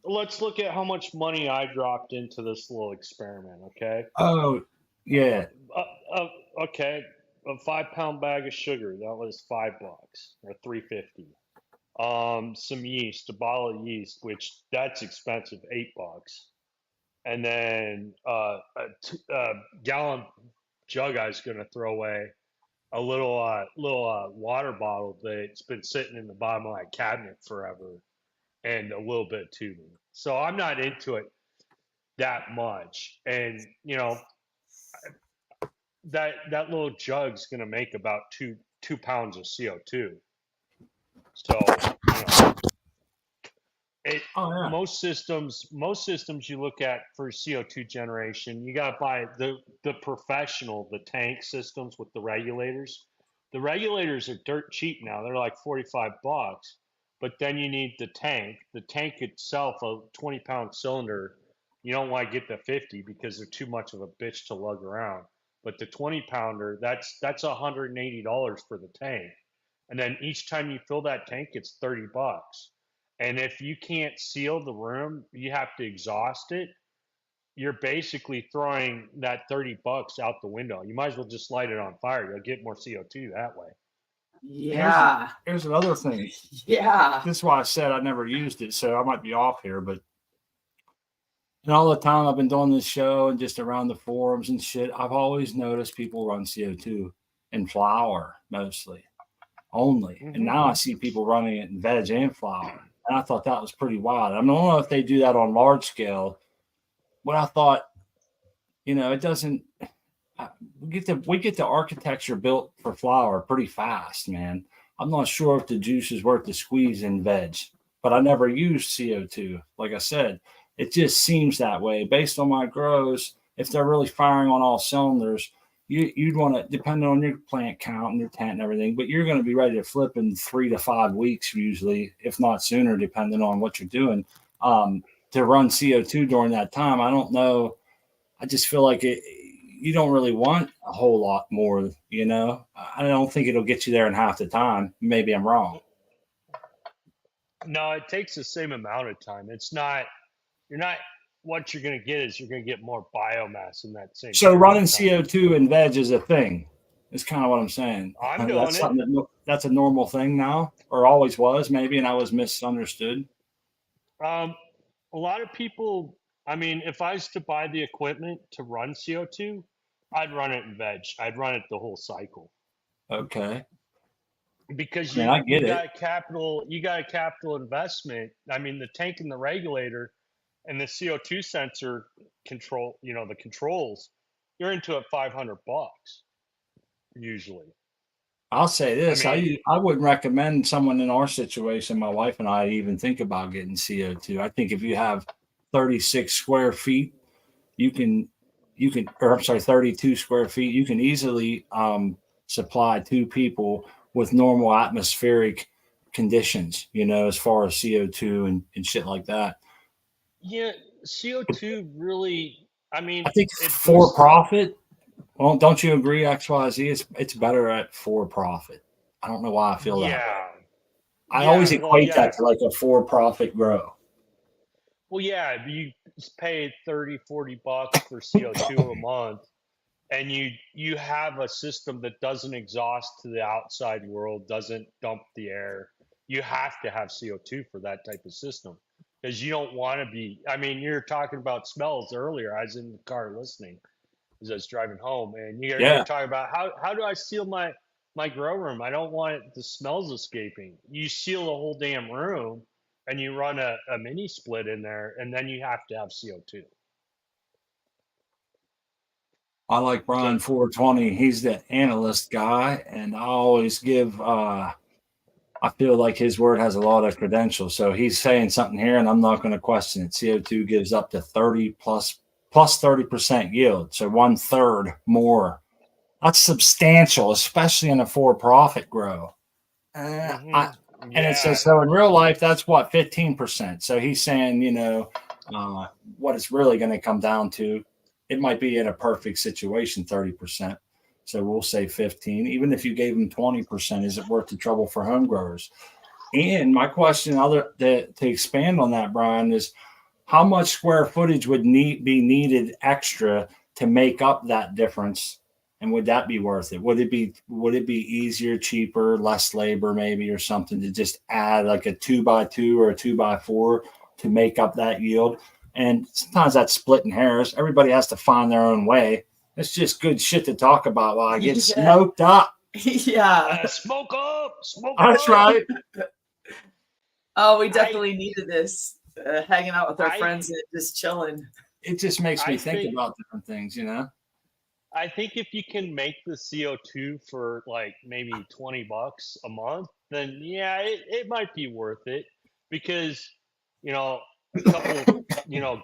Let's look at how much money I dropped into this little experiment. Okay. Oh, yeah. Okay. A 5-pound bag of sugar, that was $5 or $3.50. Some yeast, a bottle of yeast, which that's expensive, $8. And then a gallon jug I was going to throw away, a little water bottle that's been sitting in the bottom of my cabinet forever, and a little bit of tubing. So I'm not into it that much. And, that little jug's going to make about two pounds of CO2. So, most systems you look at for CO2 generation, you got to buy the professional, the tank systems with the regulators. The regulators are dirt cheap now. They're like $45. But then you need the tank. The tank itself, a 20-pound cylinder, you don't want to get the 50 because they're too much of a bitch to lug around. But the 20-pounder, that's $180 for the tank. And then each time you fill that tank, it's $30. And if you can't seal the room, you have to exhaust it. You're basically throwing that $30 out the window. You might as well just light it on fire. You'll get more CO2 that way. Yeah. Here's another thing. Yeah. This is why I said I never used it, so I might be off here, but all the time I've been doing this show and just around the forums and shit, I've always noticed people run CO2 in flower mostly, only. Mm-hmm. And now I see people running it in veg and flower. And I thought that was pretty wild. I don't know if they do that on large scale, but I thought, it doesn't. We get the architecture built for flower pretty fast, man. I'm not sure if the juice is worth the squeeze in veg, but I never used CO2. Like I said, it just seems that way based on my grows. If they're really firing on all cylinders, you'd want to, depending on your plant count and your tent and everything, but you're going to be ready to flip in 3 to 5 weeks usually, if not sooner, depending on what you're doing. To run CO2 during that time, I don't know. I just feel like you don't really want a whole lot more, I don't think it'll get you there in half the time. Maybe I'm wrong. No, it takes the same amount of time. It's not, what you're going to get is you're going to get more biomass in that same. So running CO2 in veg is a thing. Is kind of what I'm saying. I'm doing that's something that's a normal thing now, or always was, maybe, and I was misunderstood. A lot of people. I mean, if I was to buy the equipment to run CO2, I'd run it in veg. I'd run it the whole cycle. Okay. Because I mean, you got a capital investment. I mean, the tank and the regulator and the CO2 sensor control, the controls, you're into it $500 usually. I'll say this: I wouldn't recommend someone in our situation, my wife and I, even think about getting CO2. I think if you have 36 square feet, or I'm sorry, 32 square feet, you can easily supply 2 people with normal atmospheric conditions, as far as CO2 and shit like that. Yeah, CO2 really, I mean, I think for profit. Well, don't you agree, XYZ? It's better at for profit. I don't know why I feel that way. I always equate that to like a for profit grow. Well, yeah, you pay $30, $40 for CO2 a month, and you have a system that doesn't exhaust to the outside world, doesn't dump the air. You have to have CO2 for that type of system, because you don't want to be. I mean, you're talking about smells earlier. I was in the car listening as I was driving home, and you're talking about how do I seal my grow room? I don't want the smells escaping. You seal the whole damn room, and you run a mini split in there, and then you have to have CO2. I like Brian 420. He's the analyst guy, and I always give. I feel like his word has a lot of credentials. So he's saying something here, and I'm not going to question it. CO2 gives up to 30 plus 30% yield, so 1/3 more. That's substantial, especially in a for-profit grow. And it says so in real life, that's what 15%. So he's saying, what it's really going to come down to. It might be in a perfect situation, 30%. So we'll say 15. Even if you gave them 20%, is it worth the trouble for home growers? And my question, to expand on that, Brian, is how much square footage would be needed extra to make up that difference? And would that be worth it? Would it be easier, cheaper, less labor, maybe, or something to just add like a 2x2 or a 2x4 to make up that yield? And sometimes that's splitting hairs. Everybody has to find their own way. It's just good shit to talk about while I get smoked up. Yeah. Smoke up. That's right. Oh, we definitely needed this. Hanging out with our friends and just chilling. It just makes me think about different things, I think if you can make the CO2 for like maybe $20 a month, then yeah, it might be worth it, because, a couple,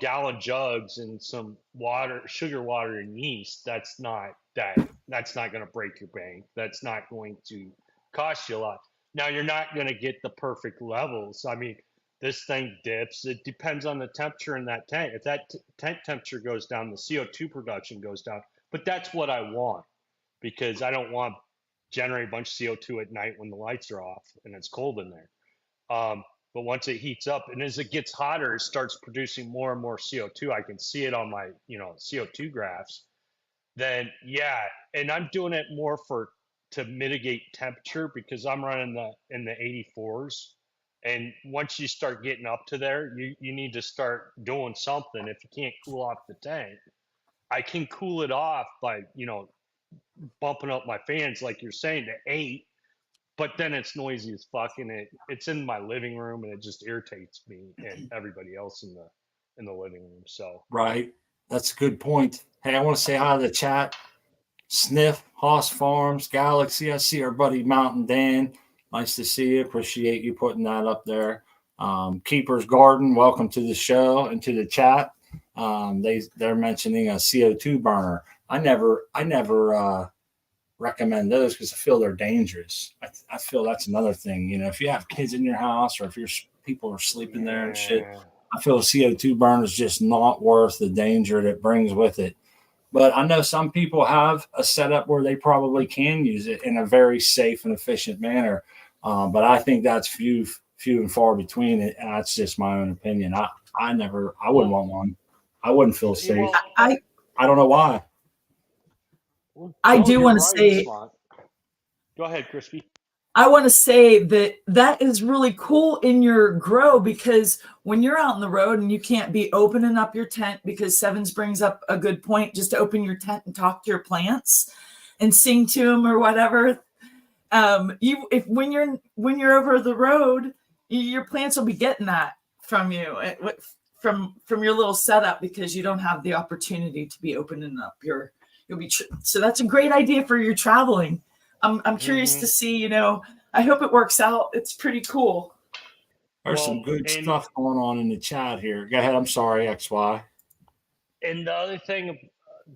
gallon jugs and some water, sugar water and yeast, that's not going to break your bank. That's not going to cost you a lot. Now, you're not going to get the perfect levels. I mean, this thing dips. It depends on the temperature in that tank. If that tank temperature goes down, the CO2 production goes down. But that's what I want, because I don't want to generate a bunch of CO2 at night when the lights are off and it's cold in there. But once it heats up and as it gets hotter, it starts producing more and more CO2. I can see it on my, CO2 graphs. Then yeah, and I'm doing it more to mitigate temperature, because I'm running in the 84s. And once you start getting up to there, you need to start doing something. If you can't cool off the tank, I can cool it off by, bumping up my fans, like you're saying, to 8. But then it's noisy as fuck, and it's in my living room, and it just irritates me and everybody else in the living room. So right, that's a good point. Hey, I want to say hi to the chat. Sniff, Hoss Farms, Galaxy. I see our buddy Mountain Dan. Nice to see you. Appreciate you putting that up there. Keeper's Garden, welcome to the show and to the chat. They're mentioning a CO2 burner. I never recommend those because I feel they're dangerous. I feel that's another thing. If you have kids in your house, or if people are sleeping there and shit, I feel a CO2 burner is just not worth the danger that it brings with it. But I know some people have a setup where they probably can use it in a very safe and efficient manner. But I think that's few and far between. And that's just my own opinion. I wouldn't want one. I wouldn't feel safe. Well, I don't know why. I do you're want to right, say, Slot. Go ahead, Crispy. I want to say that is really cool in your grow, because when you're out on the road and you can't be opening up your tent, because Sevens brings up a good point, just to open your tent and talk to your plants and sing to them or whatever. When you're over the road, your plants will be getting that from you, from your little setup, because you don't have the opportunity to be opening up so that's a great idea for your traveling. I'm curious to see, I hope it works out. It's pretty cool. There's some good stuff going on in the chat here. Go ahead. I'm sorry, XY. And the other thing,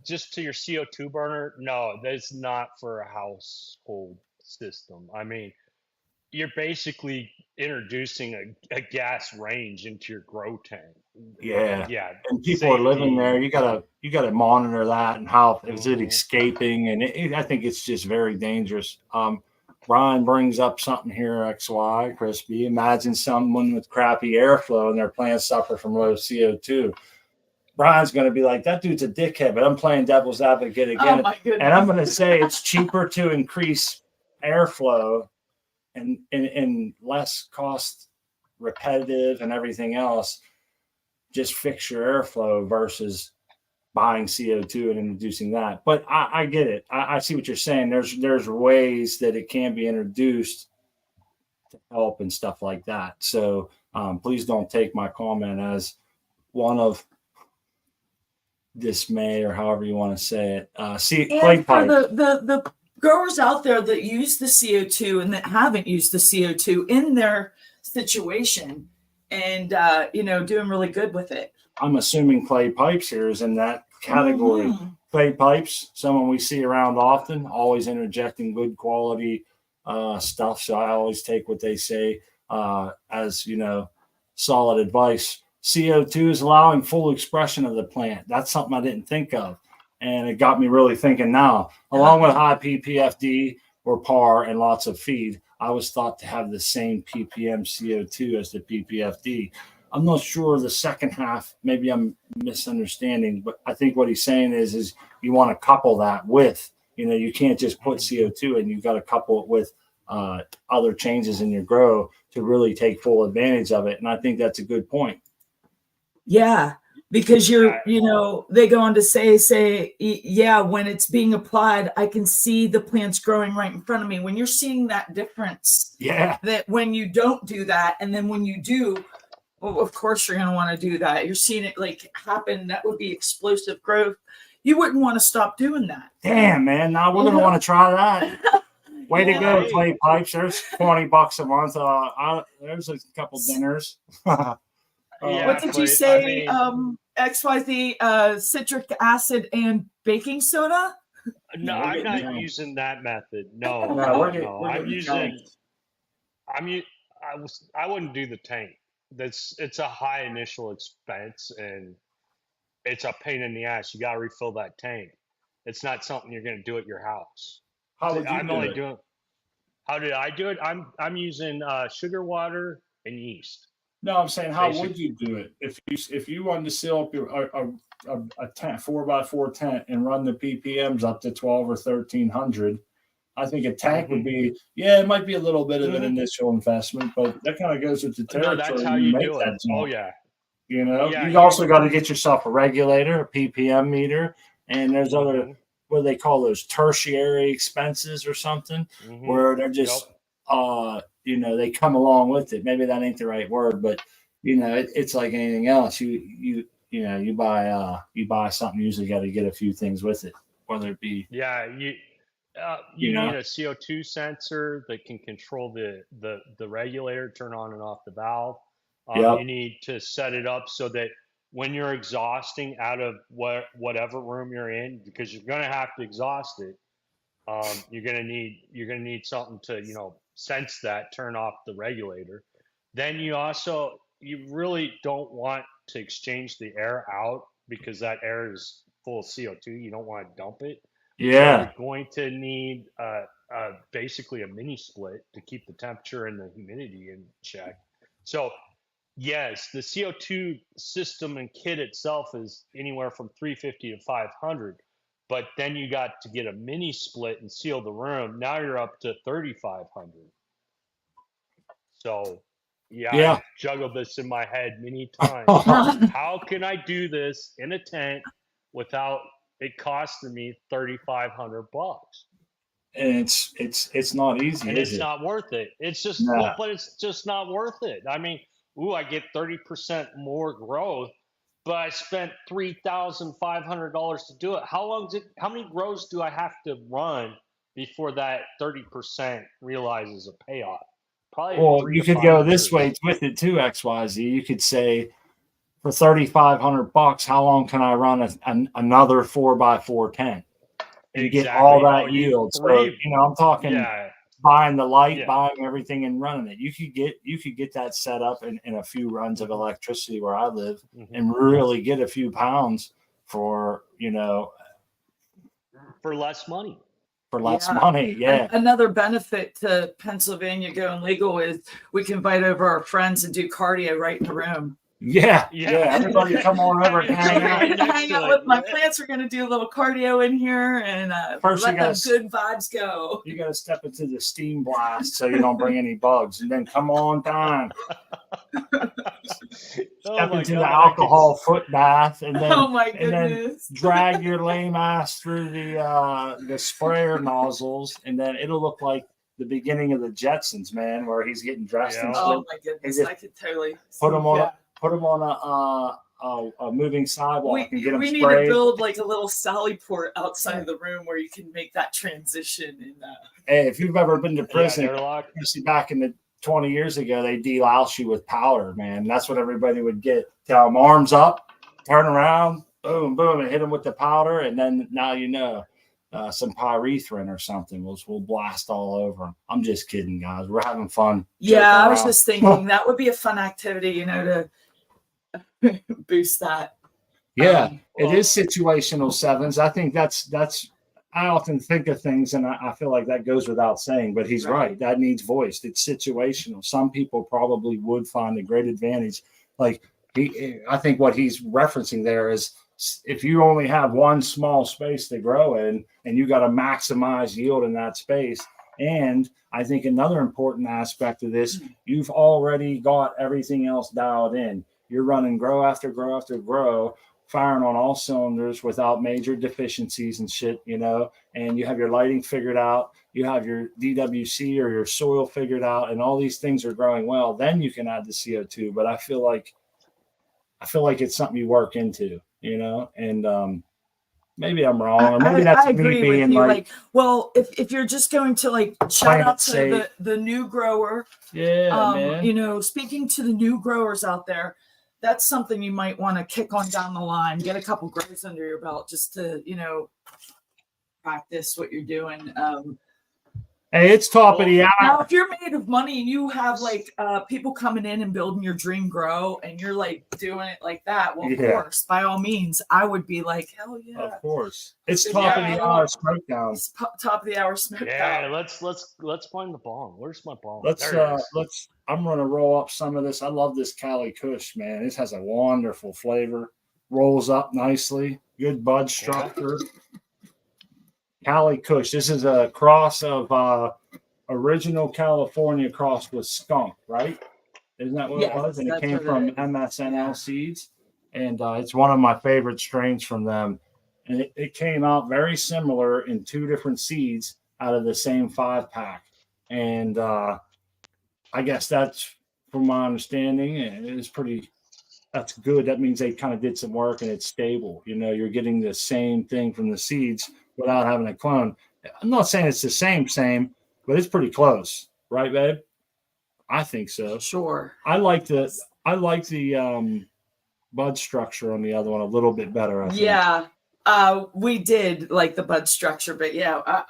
just to your CO2 burner, no, that's not for a household system. I mean, you're basically introducing a gas range into your grow tank. Yeah. And people are living there. You gotta monitor that, and how is it escaping? And I think it's just very dangerous. Brian brings up something here, XY, Crispy. Imagine someone with crappy airflow and their plants suffer from low CO2. Brian's going to be like, that dude's a dickhead, but I'm playing devil's advocate again. Oh my goodness. And I'm going to say it's cheaper to increase airflow and less cost repetitive and everything else. Just fix your airflow versus buying CO2 and introducing that. But I get it. I see what you're saying. There's ways that it can be introduced to help and stuff like that. So please don't take my comment as one of dismay, or however you want to say it. And for the growers out there that use the CO2 and that haven't used the CO2 in their situation, and doing really good with it. I'm assuming clay pipes here is in that category. Clay pipes, someone we see around often, always interjecting good quality stuff. So I always take what they say as solid advice. CO2 is allowing full expression of the plant. That's something I didn't think of, and it got me really thinking now. Along with high PPFD or PAR and lots of feed, I was thought to have the same ppm CO2 as the PPFD. I'm not sure the second half. Maybe I'm misunderstanding, but I think what he's saying is you want to couple that with, you can't just put CO2 and you've got to couple it with other changes in your grow to really take full advantage of it. And I think that's a good point. Yeah, because they go on to say, yeah, when it's being applied, I can see the plants growing right in front of me. When you're seeing that difference, that when you don't do that, and then when you do, well, of course you're going to want to do that. You're seeing it happen. That would be explosive growth. You wouldn't want to stop doing that. Damn, man. Now we're going to want to try that. Way to go, clay pipes. There's $20 a month. There's a couple dinners. What did you say? XYZ, citric acid and baking soda? No, I'm not using that method. No. I wouldn't do the tank. It's a high initial expense, and it's a pain in the ass. You got to refill that tank. It's not something you're going to do at your house. How would you do it? How did I do it? I'm using sugar water and yeast. No, I'm saying, how would you do it if you wanted to seal up a tent, 4x4 tent, and run the ppms up to 12 or 1300? I think a tank would be, it might be a little bit of an initial investment, but that kind of goes with the territory. No, that's how you do it. Oh yeah. You also got to get yourself a regulator, a ppm meter, and there's other, what do they call those, tertiary expenses or something, where they're just they come along with it. Maybe that ain't the right word, but it's like anything else. You buy something, you usually got to get a few things with it, whether it be you need a CO2 sensor that can control the regulator, turn on and off the valve. You need to set it up so that when you're exhausting out of whatever room you're in, because you're going to have to exhaust it, you're going to need something to sense that, turn off the regulator. Then you really don't want to exchange the air out, because that air is full of CO2. You don't want to dump it. Yeah. So you're going to need basically a mini split to keep the temperature and the humidity in check. So Yes, the CO2 system and kit itself is anywhere from 350 to 500, but then you got to get a mini split and seal the room. Now you're up to 3,500. So, yeah, Yeah. I've juggled this in my head many times. How can I do this in a tent without it costing me $3,500? And it's not easy, And is it's it? not worth it. It's just No. but it's just not worth it. I mean, I get 30% more growth, but I spent $3,500 to do it. How many grows do I have to run before that 30% realizes a payoff? Probably Well, 3 you to could 5 go years. this way with it too, XYZ. You could say for $3,500, how long can I run another 4x4 tent? You get all Exactly. that yield. So, I'm talking buying the light, buying everything and running it. You could get that set up in a few runs of electricity where I live and really get a few pounds for, for less money. For less money. Yeah. Another benefit to Pennsylvania going legal is we can invite over our friends and do cardio right in the room. Yeah. Everybody come on over and hang out with my plants. We're going to do a little cardio in here and first let them good vibes go. You got to step into the steam blast so you don't bring any bugs, and then come on down. Step into the alcohol foot bath, and then and then drag your lame ass through the sprayer nozzles, and then it'll look like the beginning of the Jetsons, man, where he's getting dressed. And oh my goodness, I could totally put him on a moving sidewalk and get them sprayed. We need to build like a little sally port outside of the room where you can make that transition. Hey, if you've ever been to prison, especially back in the 20 years ago, they delouse you with powder, man. That's what everybody would get. Tell them arms up, turn around, boom, boom, and hit them with the powder. And then now some pyrethrin or something will blast all over them. I'm just kidding, guys. We're having fun. Yeah, I was just thinking that would be a fun activity, to boost that. Yeah, it is situational sevens. I think that's I often think of things and I feel like that goes without saying, but he's right. That needs voiced. It's situational. Some people probably would find a great advantage. Like I think what he's referencing there is if you only have one small space to grow in and you got to maximize yield in that space. And I think another important aspect of this, you've already got everything else dialed in. You're running grow after grow after grow, firing on all cylinders without major deficiencies and shit, and you have your lighting figured out, you have your DWC or your soil figured out, and all these things are growing well. Then you can add the CO2. But I feel like it's something you work into, and maybe I'm wrong, or maybe that's me being like, well, if you're just going to shout out to the new grower, man. Speaking to the new growers out there, that's something you might want to kick on down the line, get a couple grows under your belt just to, practice what you're doing. Hey, it's top of the hour. Now, if you're made of money and you have people coming in and building your dream grow and you're doing it like that, well, of course, by all means, I would be like, hell yeah. Of course. It's top of the hour smoke down. It's top of the hour smoke down. Yeah, let's find the bong. Where's my bong? I'm gonna roll up some of this. I love this Cali Kush, man. This has a wonderful flavor. Rolls up nicely. Good bud structure. Cali Kush. This is a cross of original California cross with skunk, right? Isn't that what it was? And it came from MSNL seeds. And it's one of my favorite strains from them. And it came out very similar in two different seeds out of the same 5-pack. And I guess that's, from my understanding, that's good. That means they kind of did some work and it's stable. You're getting the same thing from the seeds without having a clone. I'm not saying it's the same, but it's pretty close, right, babe? I think so. Sure. I like the bud structure on the other one a little bit better, I think. Yeah. We did like the bud structure, but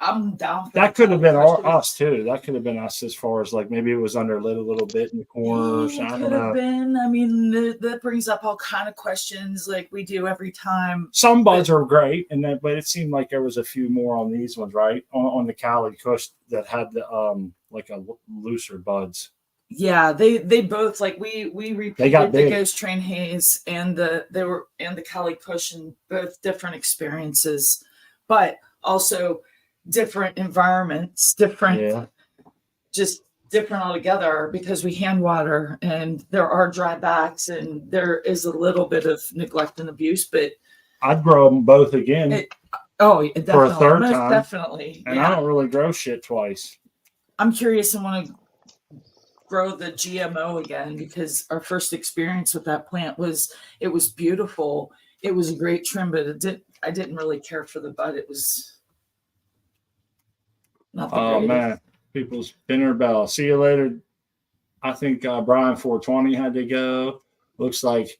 I'm down. That could have been us too. That could have been us as far as maybe it was underlit a little bit in the corners. I don't know. Could have been. I mean, that brings up all kind of questions like we do every time. Some buds are great, but it seemed like there was a few more on these ones, right? On the Cali Kush that had the a looser buds. Yeah, they both like we They got repeated the big. Ghost Train Haze and the Cali Kush, and both different experiences, but also different environments, different, just different altogether, because we hand water and there are dry backs and there is a little bit of neglect and abuse, but I'd grow them both again definitely, for a third most time. definitely. And I don't really grow shit twice. I'm curious and want to grow the GMO again, because our first experience with that plant was, it was beautiful. It was a great trim, but I didn't really care for the bud. It was not the greatest. Man, people's spinner bell. See you later. I think Brian 420 had to go. Looks like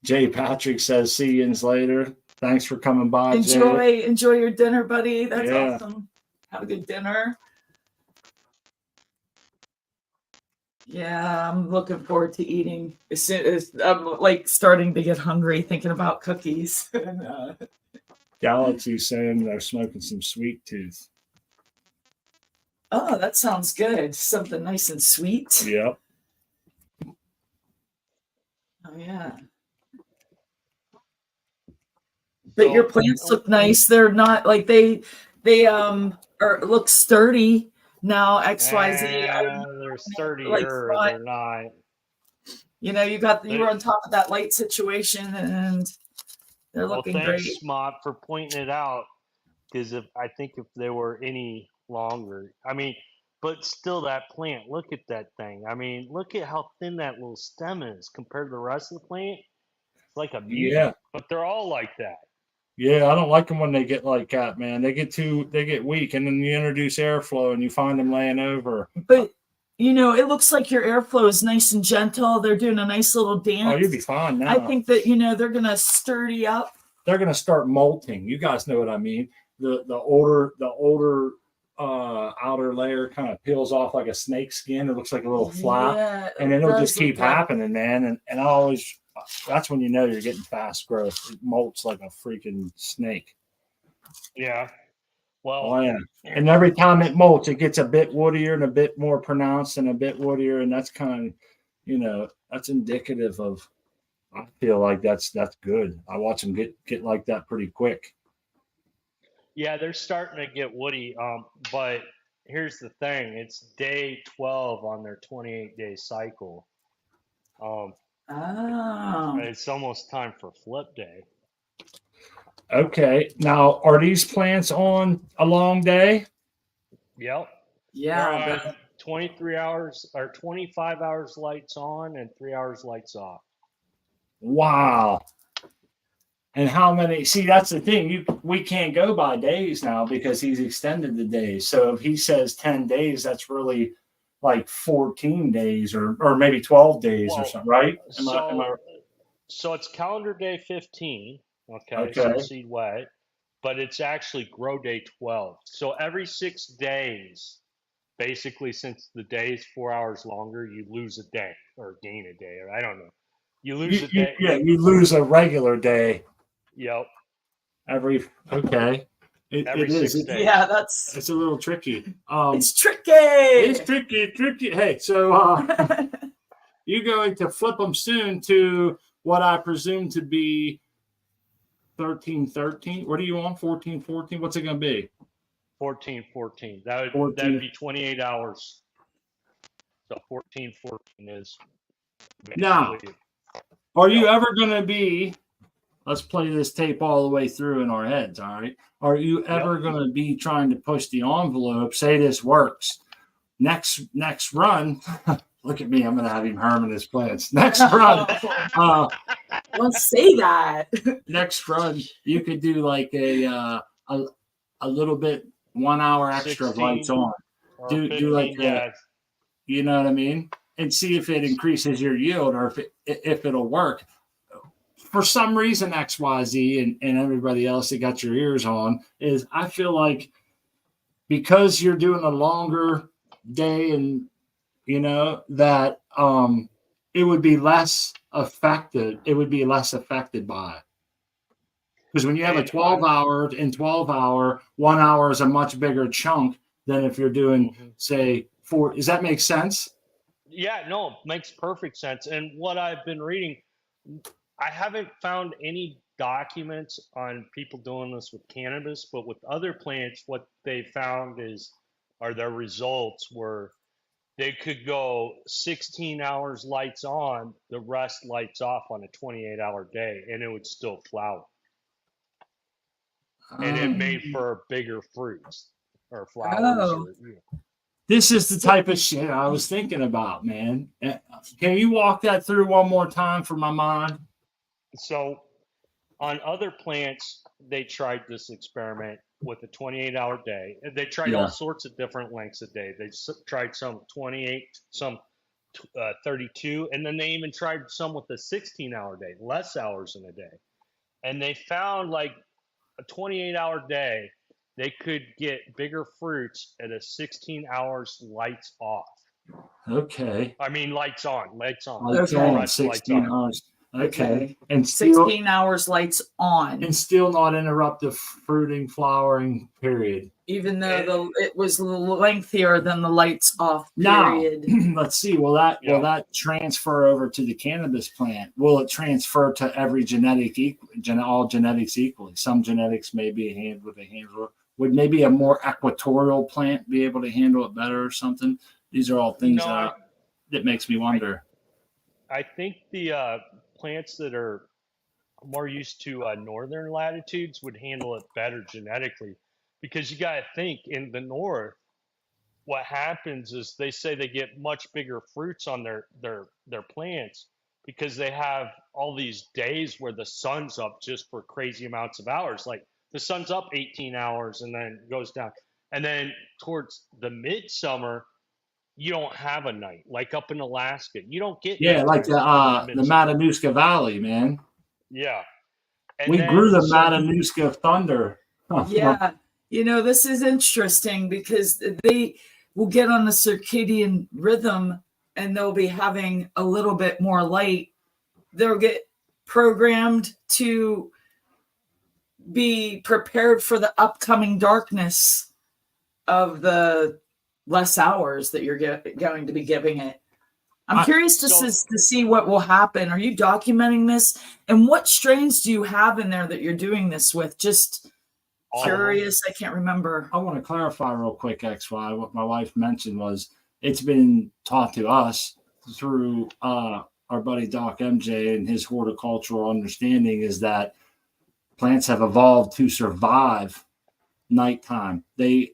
Jay Patrick says see yous later. Thanks for coming by, Jay. Enjoy your dinner, buddy. That's awesome. Have a good dinner. Yeah, I'm looking forward to eating. As soon as I'm like starting to get hungry, thinking about cookies. Galaxy saying they're smoking some sweet tooth. Oh, that sounds good. Something nice and sweet. Yep. Oh yeah. But your plants look nice. They're not like they look sturdy now. XYZ. They're sturdier. They're not. You know, you were on top of that light situation, and they're looking great. Thanks, Smot, for pointing it out. Because I think if they were any longer, I mean, but still, that plant. Look at that thing. I mean, look at how thin that little stem is compared to the rest of the plant. It's like a beauty. Yeah. But they're all like that. Yeah, I don't like them when they get like that, man. They get weak, and then you introduce airflow, and you find them laying over. But you know, it looks like your airflow is nice and gentle. They're doing a nice little dance. Oh, you'd be fine now. I think that they're gonna sturdy up. They're gonna start molting. You guys know what I mean. The older outer layer kind of peels off like a snake skin. It looks like a little flap, and it'll just keep happening, man. And I always. That's when you know you're getting fast growth. It molts like a freaking snake. Yeah. Well. Oh, yeah. And every time it molts, it gets a bit woodier and a bit more pronounced and a bit woodier. And that's kind of, that's indicative of, I feel like that's good. I watch them get like that pretty quick. Yeah, they're starting to get woody. But here's the thing. It's day 12 on their 28-day cycle. It's almost time for flip day. Okay. Now, are these plants on a long day? Yep. Yeah. 23 hours or 25 hours lights on and 3 hours lights off. Wow. And how many? See, that's the thing. We can't go by days now because he's extended the days. So if he says 10 days, that's really like 14 days or maybe 12 days or something, right? So it's calendar day 15, so seed wet, but it's actually grow day 12. So every 6 days, basically, since the day is 4 hours longer, you lose a day or gain a day, or I don't know. You lose a day. You lose a regular day. Yep. Every 6 days. Yeah, it's a little tricky. It's tricky. It's tricky. Hey, so you're going to flip them soon to what I presume to be 13-13. What are you on? 14-14? What's it going to be? 14-14. That'd be 28 hours. So 14-14 is now. Are you ever going to be? Let's play this tape all the way through in our heads. All right. Are you ever going to be trying to push the envelope? Say this works. Next run. Look at me. I'm going to have him herming his plants. Next run. Don't say that. Next run, you could do like a little bit 1 hour extra of lights on. Do like that. You know what I mean? And see if it increases your yield or if it'll work. For some reason, XYZ and everybody else that got your ears on is I feel like because you're doing a longer day and that it would be less affected. It would be less affected by it. Because when you have a 12-hour, 1 hour is a much bigger chunk than if you're doing, say, 4. Does that make sense? Yeah, no, makes perfect sense. And what I've been reading, I haven't found any documents on people doing this with cannabis, but with other plants, what they found are their results were they could go 16 hours lights on, the rest lights off on a 28-hour day, and it would still flower. And it made for bigger fruits or flowers. Oh. This is the type of shit I was thinking about, man. Can you walk that through one more time for my mind? So on other plants, they tried this experiment with a 28-hour day. They tried all sorts of different lengths a day. They tried some 28, some 32, and then they even tried some with a 16-hour day, less hours in a day. And they found like a 28-hour day, they could get bigger fruits at a 16 hours lights off. Okay. I mean, lights on. Lights on, 16 hours. Okay. And still 16 hours lights on. And still not interrupt the fruiting, flowering period. Even though it was lengthier than the lights off period. Now, let's see. Will that transfer over to the cannabis plant? Will it transfer to every all genetics equally? Some genetics may be handled with a handler. Would maybe a more equatorial plant be able to handle it better or something? These are all things that makes me wonder. I think the plants that are more used to northern latitudes would handle it better genetically, because you got to think in the north, what happens is they say they get much bigger fruits on their plants because they have all these days where the sun's up just for crazy amounts of hours. Like the sun's up 18 hours and then goes down. And then towards the midsummer, you don't have a night. Like up in Alaska, you don't get like the Matanuska Valley, man. Yeah. And we grew the Matanuska thunder. Yeah. This is interesting because they will get on the circadian rhythm and they'll be having a little bit more light. They'll get programmed to be prepared for the upcoming darkness of the less hours that you're going to be giving it. I'm curious to see what will happen. Are you documenting this? And what strains do you have in there that you're doing this with? Just curious. I can't remember. I want to clarify real quick, XY. What my wife mentioned was it's been taught to us through our buddy Doc MJ and his horticultural understanding is that plants have evolved to survive nighttime. They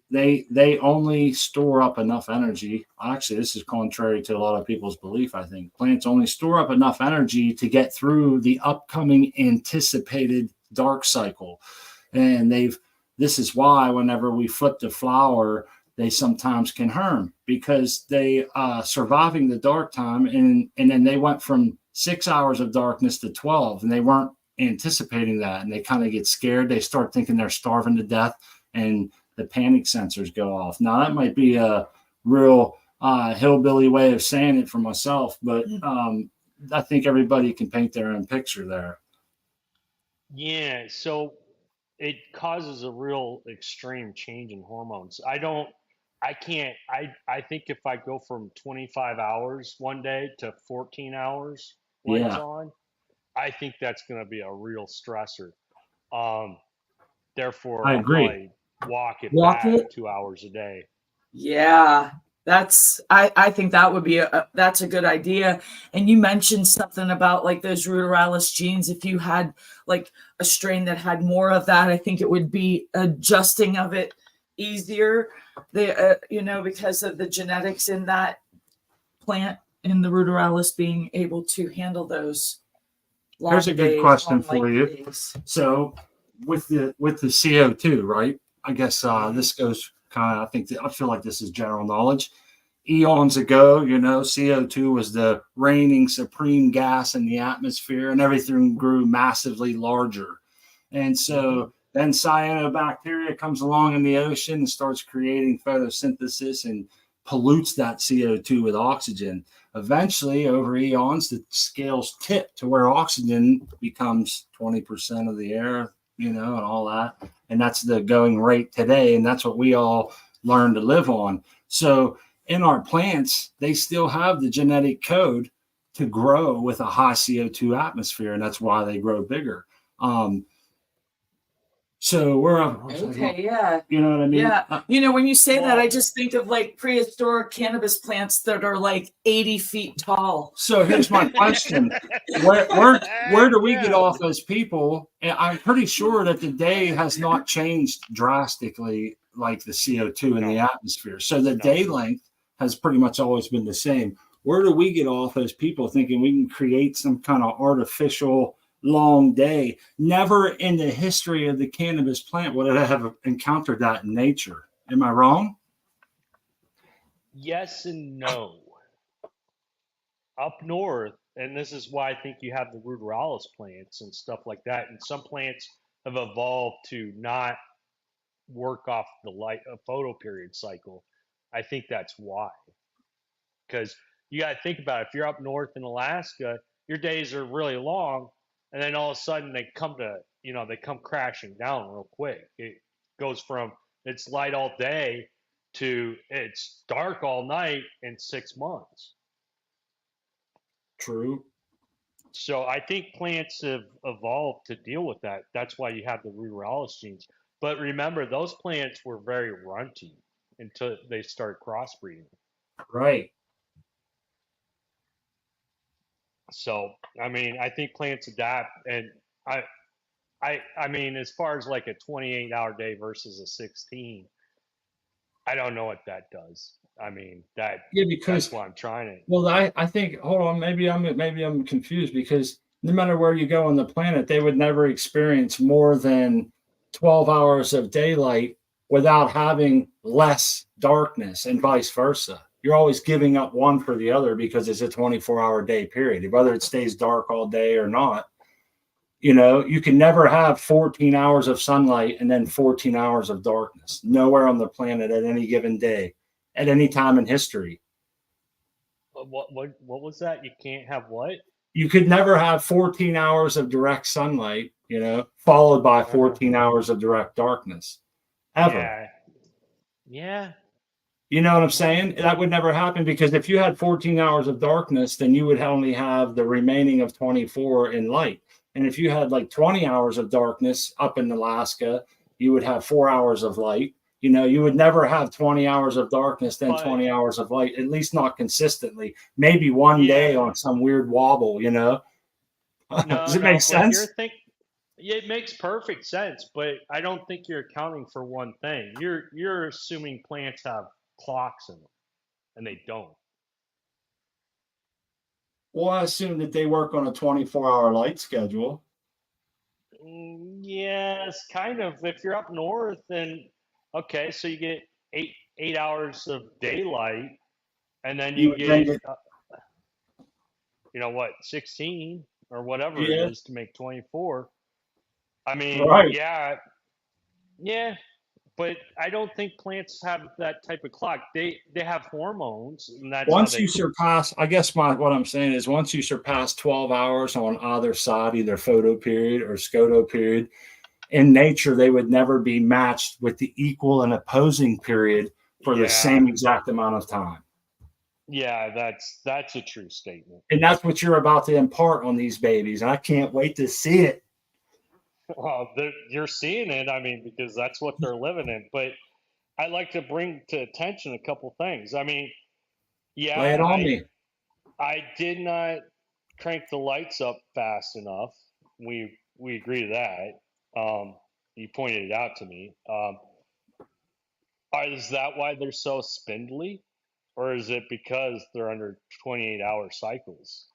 only store up enough energy. Actually, this is contrary to a lot of people's belief. I think plants only store up enough energy to get through the upcoming anticipated dark cycle. And this is why whenever we flip the flower, they sometimes can harm because they surviving the dark time and then they went from 6 hours of darkness to 12 and they weren't anticipating that and they kind of get scared. They start thinking they're starving to death and the panic sensors go off. Now that might be a real hillbilly way of saying it for myself, but I think everybody can paint their own picture there. Yeah, so it causes a real extreme change in hormones. I think if I go from 25 hours one day to 14 hours lights on, I think that's going to be a real stressor. Therefore, I agree. Walk it 2 hours a day. Yeah, I think that would be that's a good idea. And you mentioned something about like those ruderalis genes. If you had like a strain that had more of that, I think it would be adjusting of it easier. Because of the genetics in that plant in the ruderalis being able to handle those. Here's a good question for you. Days. So with the CO2, right? I guess this goes kind of, I feel like this is general knowledge. Eons ago, CO2 was the reigning supreme gas in the atmosphere and everything grew massively larger. And so then cyanobacteria comes along in the ocean and starts creating photosynthesis and pollutes that CO2 with oxygen. Eventually, over eons, the scales tip to where oxygen becomes 20% of the air, and all that. And that's the going rate today. And that's what we all learn to live on. So in our plants, they still have the genetic code to grow with a high CO2 atmosphere, and that's why they grow bigger. So we're okay, yeah. You know what I mean? Yeah. When you say that, I just think of like prehistoric cannabis plants that are like 80 feet tall. So here's my question. Where do we get off as people? And I'm pretty sure that the day has not changed drastically like the CO2 in the atmosphere. So the day length has pretty much always been the same. Where do we get off as people thinking we can create some kind of artificial long day? Never in the history of the cannabis plant would I have encountered that in nature. Am I wrong? Yes and no. Up north, and this is why I think you have the ruderalis plants and stuff like that, and some plants have evolved to not work off the light a photoperiod cycle. I think that's why. Because you got to think about it. If you're up north in Alaska, your days are really long, and then all of a sudden they come crashing down real quick. It goes from it's light all day to it's dark all night in 6 months. True. So I think plants have evolved to deal with that. That's why you have the ruderalis genes. But remember, those plants were very runty until they started crossbreeding. Right. So, I mean, I think plants adapt, and I mean, as far as like a 28-hour day versus a 16, I don't know what that does. I mean, that's why I'm trying it. Well, I think, hold on, maybe I'm confused, because no matter where you go on the planet, they would never experience more than 12 hours of daylight without having less darkness, and vice versa. You're always giving up one for the other because it's a 24-hour day period, whether it stays dark all day or not. You can never have 14 hours of sunlight and then 14 hours of darkness. Nowhere on the planet at any given day, at any time in history. What was that? You can't have what? You could never have 14 hours of direct sunlight, followed by 14 hours of direct darkness. Ever. Yeah. You know what I'm saying? That would never happen, because if you had 14 hours of darkness, then you would only have the remaining of 24 in light. And if you had like 20 hours of darkness up in Alaska, you would have 4 hours of light. You would never have 20 hours of darkness, then 20 hours of light, at least not consistently. Maybe one day on some weird wobble, No, Does it make sense? It makes perfect sense, but I don't think you're accounting for one thing. You're assuming plants have clocks in them, and they don't. Well, I assume that they work on a 24-hour light schedule. Yes, kind of. If you're up north, then okay, so you get eight hours of daylight, and then you get 16 or whatever it is to make 24. I mean, right. Yeah, but I don't think plants have that type of clock. They have hormones, and that's once you surpass. I guess what I'm saying is, once you surpass 12 hours on either side, either photoperiod or scotoperiod, in nature they would never be matched with the equal and opposing period for the same exact amount of time. Yeah, that's a true statement. And that's what you're about to impart on these babies. I can't wait to see it. Well, you're seeing it, I mean, because that's what they're living in. But I like to bring to attention a couple things. I mean, lay it on me. I did not crank the lights up fast enough. We agree to that. You pointed it out to me. Is that why they're so spindly, or is it because they're under 28-hour cycles?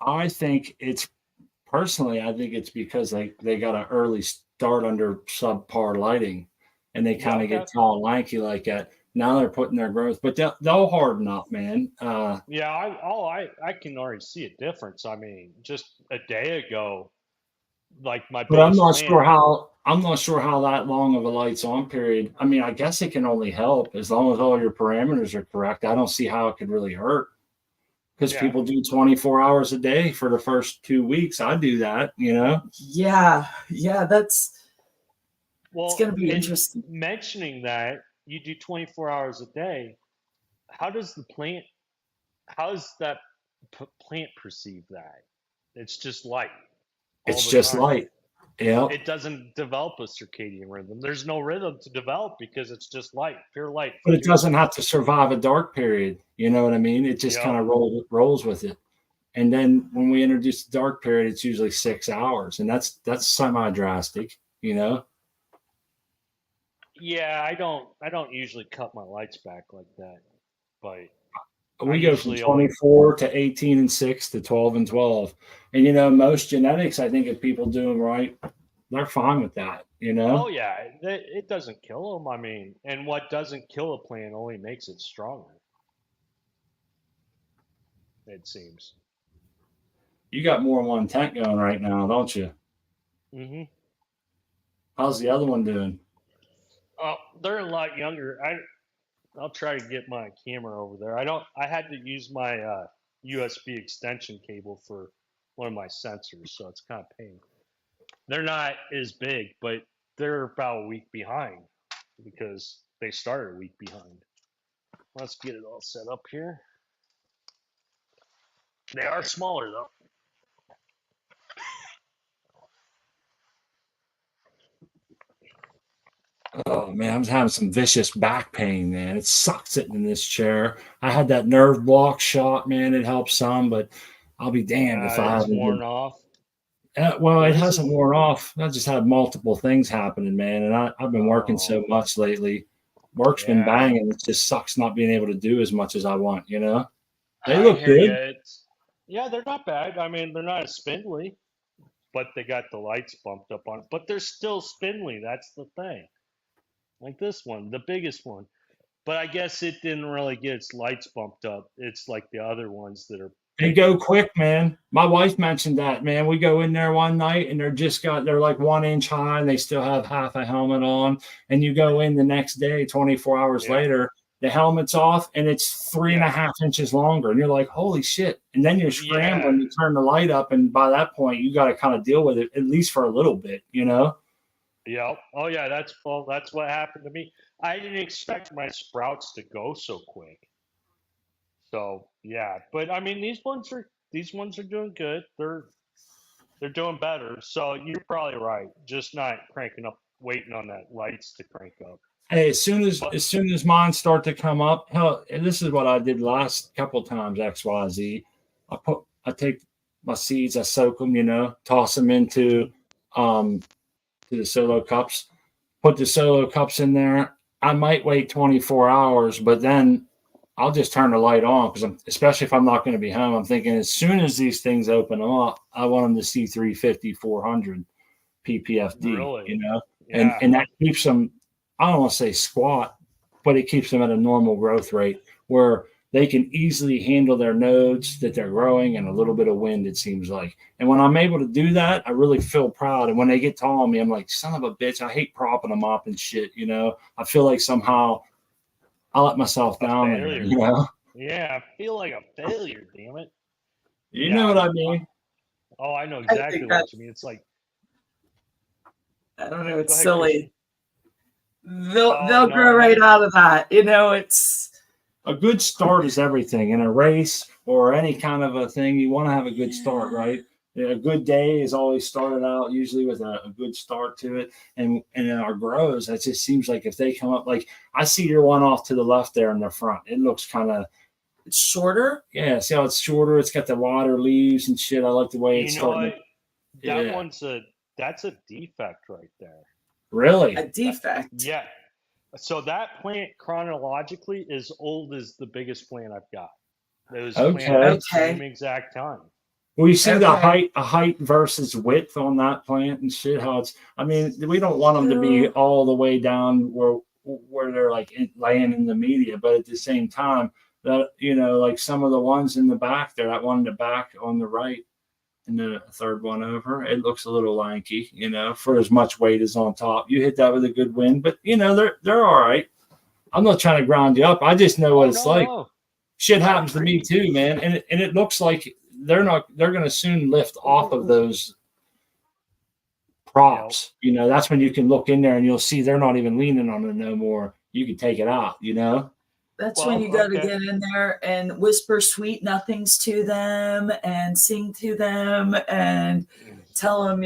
I think it's because they got an early start under subpar lighting, and they kind of get tall and lanky like that. Now they're putting their growth, but they'll harden up, man. I can already see a difference. I mean, just a day ago, like but I'm not sure how that long of a lights on period. I mean, I guess it can only help as long as all your parameters are correct. I don't see how it could really hurt. Because people do 24 hours a day for the first 2 weeks. I do that, Yeah, it's going to be interesting. Mentioning that you do 24 hours a day, how does the plant? How does that plant perceive that? It's just light all It's the just time. light. Yeah. It doesn't develop a circadian rhythm. There's no rhythm to develop because it's just light, pure light. But it doesn't have to survive a dark period. You know what I mean? It just kind of rolls with it. And then when we introduce the dark period, it's usually 6 hours, and that's semi-drastic, you know. Yeah, I don't usually cut my lights back like that, but We go from 24 to 18 and 6 to 12 and 12. And, you know, most genetics, I think if people do them right, they're fine with that, you know? Oh, yeah. It doesn't kill them. I mean, and what doesn't kill a plant only makes it stronger, it seems. You got more than one tent going right now, don't you? Mm-hmm. How's the other one doing? Oh, they're a lot younger. I'll try to get my camera over there. I had to use my USB extension cable for one of my sensors, so it's kind of pain. They're not as big, but they're about a week behind because they started a week behind. Let's get it all set up here. They are smaller though. Oh man, I'm having some vicious back pain, man. It sucks sitting in this chair. I had that nerve block shot, man. It helps some, but I'll be damned if I It's haven't worn off. Well, it hasn't worn off. I just had multiple things happening, man, and I've been working so much lately. Work's been banging. It just sucks not being able to do as much as I want, you know? They look good. Yeah, they're not bad. I mean, they're not as spindly, but they got the lights bumped up on it. But they're still spindly. That's the thing. Like this one, the biggest one. But I guess it didn't really get its lights bumped up. It's like the other ones that are. They go quick, man. My wife mentioned that, man. We go in there one night and they're like 1 inch high and they still have half a helmet on. And you go in the next day, 24 hours later, the helmet's off and it's 3.5 inches longer. And you're like, holy shit. And then you're scrambling, you turn the light up. And by that point, you got to kind of deal with it, at least for a little bit, you know? Yeah. Oh, yeah. That's what happened to me. I didn't expect my sprouts to go so quick. So yeah, but I mean these ones are doing good. They're doing better. So you're probably right. Just not cranking up, waiting on that lights to crank up. Hey, as soon as mine start to come up, hell, this is what I did last couple times. XYZ. I take my seeds, I soak them, you know, toss them into to the solo cups. Put the solo cups in there. I might wait 24 hours, but then I'll just turn the light on because especially if I'm not going to be home, I'm thinking as soon as these things open them up, I want them to see 350, 400 ppfd, you know, and that keeps them, I don't want to say squat, but it keeps them at a normal growth rate where they can easily handle their nodes that they're growing and a little bit of wind, it seems like. And when I'm able to do that, I really feel proud. And when they get tall on me, I'm like, son of a bitch, I hate propping them up and shit, you know. I feel like somehow I let myself down there, you know? Yeah, I feel like a failure, damn it. You know what I mean? Oh, I know exactly what you mean. It's like, I don't know, it's silly. They'll grow right out of that. You know, it's a good start is everything in a race or any kind of a thing. You want to have a good start, right? A good day is always started out usually with a good start to it. And in our grows, it just seems like if they come up, like I see your one off to the left there in the front, it looks kind of shorter. Yeah, see how it's shorter? It's got the wider leaves and shit. I like the way it's starting. That's a defect right there. Really? A defect. Yeah. So that plant chronologically is old as the biggest plant I've got. It was planted at the same exact time. Well, you see the height versus width on that plant and shit. How it's, I mean, we don't want them to be all the way down where they're like laying in the media, but at the same time, that, you know, like some of the ones in the back there, that one in the back on the right and the third one over, it looks a little lanky, you know, for as much weight as on top. You hit that with a good wind, but you know, they're all right. I'm not trying to ground you up. I just know what it's like. Shit happens to me too, man. And it looks like they're going to soon lift off of those props. You know, that's when you can look in there and you'll see they're not even leaning on it no more. You can take it out, you know? That's when you got to get in there and whisper sweet nothings to them and sing to them and tell them,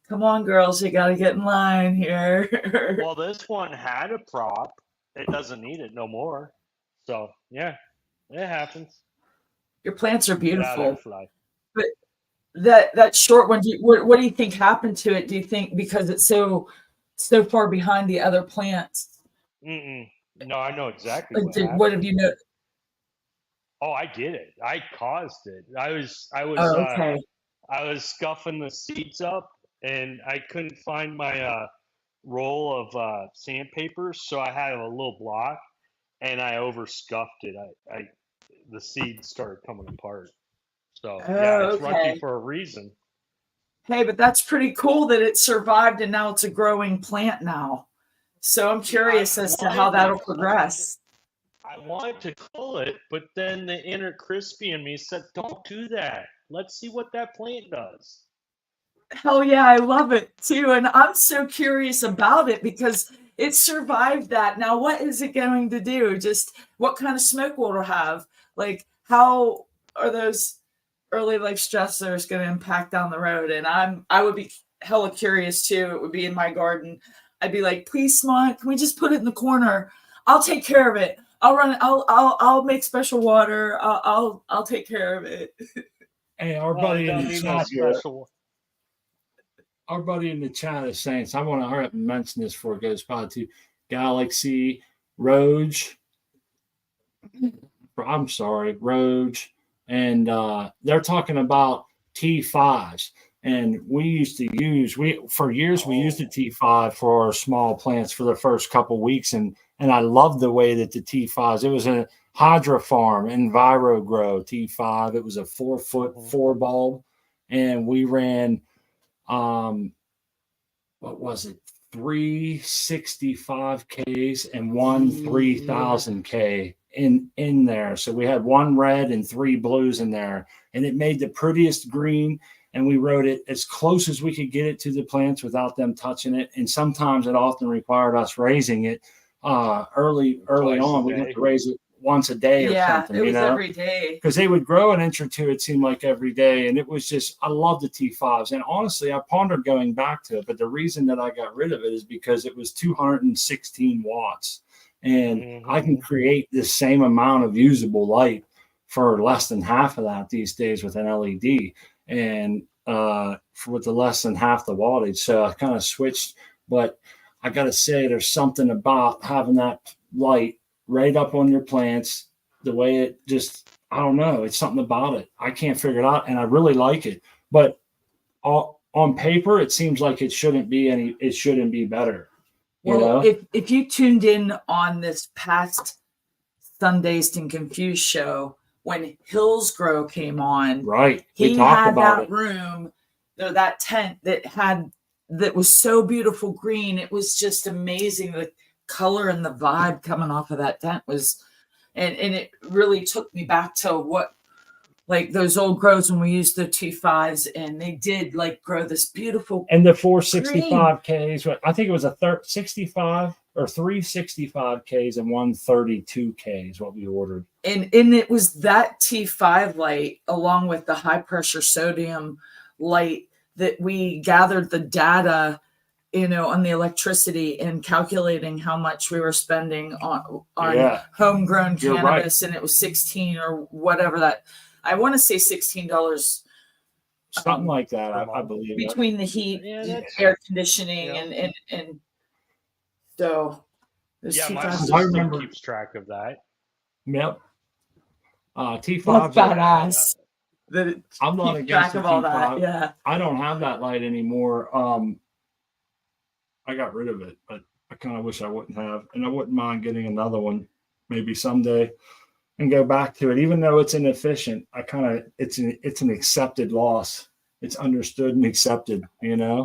come on, girls, you got to get in line here. Well, this one had a prop. It doesn't need it no more. So, yeah, it happens. Your plants are Get out of there, beautiful. fly. But that short one, what do you think happened to it? Do you think because it's so far behind the other plants? No, I know exactly what happened. What have you know? Oh, I did it. I caused it. I was scuffing the seeds up, and I couldn't find my roll of sandpaper, so I had a little block, and I over scuffed it. The seeds started coming apart. So yeah, it's rusty for a reason. Hey, but that's pretty cool that it survived and now it's a growing plant now. So I'm curious as to how that'll progress. I wanted to cull it, but then the inner crispy in me said, don't do that. Let's see what that plant does. Hell yeah, I love it too. And I'm so curious about it because it survived that. Now, what is it going to do? Just what kind of smoke will it have? Like, how are those early life stressors going to impact down the road? And I would be hella curious too. It would be in my garden. I'd be like, please, Smart, can we just put it in the corner? I'll take care of it. I'll run. I'll make special water. I'll take care of it. Hey, our buddy in the chat here. Our buddy in the chat is saying, so I want to hurry up and mention this before it goes by to Galaxy Roge. I'm sorry, Roge. And they're talking about T5s. And we used to use, for years, we used the T5 for our small plants for the first couple weeks. And I loved the way that the T5s, it was a Hydra Farm EnviroGrow T5. It was a 4-foot 4-bulb. And we ran, what was it? 365 Ks and one 3000 K in there. So we had one red and 3 blues in there, and it made the prettiest green. And we wrote it as close as we could get it to the plants without them touching it. And sometimes it often required us raising it early on. We had to raise it once a day or something. It was every day. Because they would grow an inch or two, it seemed like every day. And it was just, I love the T5s. And honestly, I pondered going back to it. But the reason that I got rid of it is because it was 216 watts. And I can create the same amount of usable light for less than half of that these days with an LED. And with the less than half the wattage. So I kind of switched. But I got to say, there's something about having that light right up on your plants, the way it just, I don't know, it's something about it. I can't figure it out, and I really like it. But on paper, it seems like it shouldn't be better. Well, if you tuned in on this past Humpdazed and Confused show, when Hillsgrow came on, right, he had that room, that tent that was so beautiful green. It was just amazing. The color and the vibe coming off of that tent was, and it really took me back to what, like those old grows when we used the T5s, and they did like grow this beautiful. And the 465 Ks, I think it was a 65 or 365 Ks and 132 Ks what we ordered. And it was that T5 light along with the high pressure sodium light that we gathered the data, on the electricity and calculating how much we were spending on homegrown cannabis. Right. And it was 16 or whatever that, I want to say $16. Something like that, I believe. Between the heat, air conditioning, and so. My system keeps track of that. Yep. T5. That's badass. I'm not against all that. Yeah. I don't have that light anymore. I got rid of it, but I kind of wish I wouldn't have. And I wouldn't mind getting another one maybe someday and go back to it. Even though it's inefficient, it's an accepted loss. It's understood and accepted, Yep,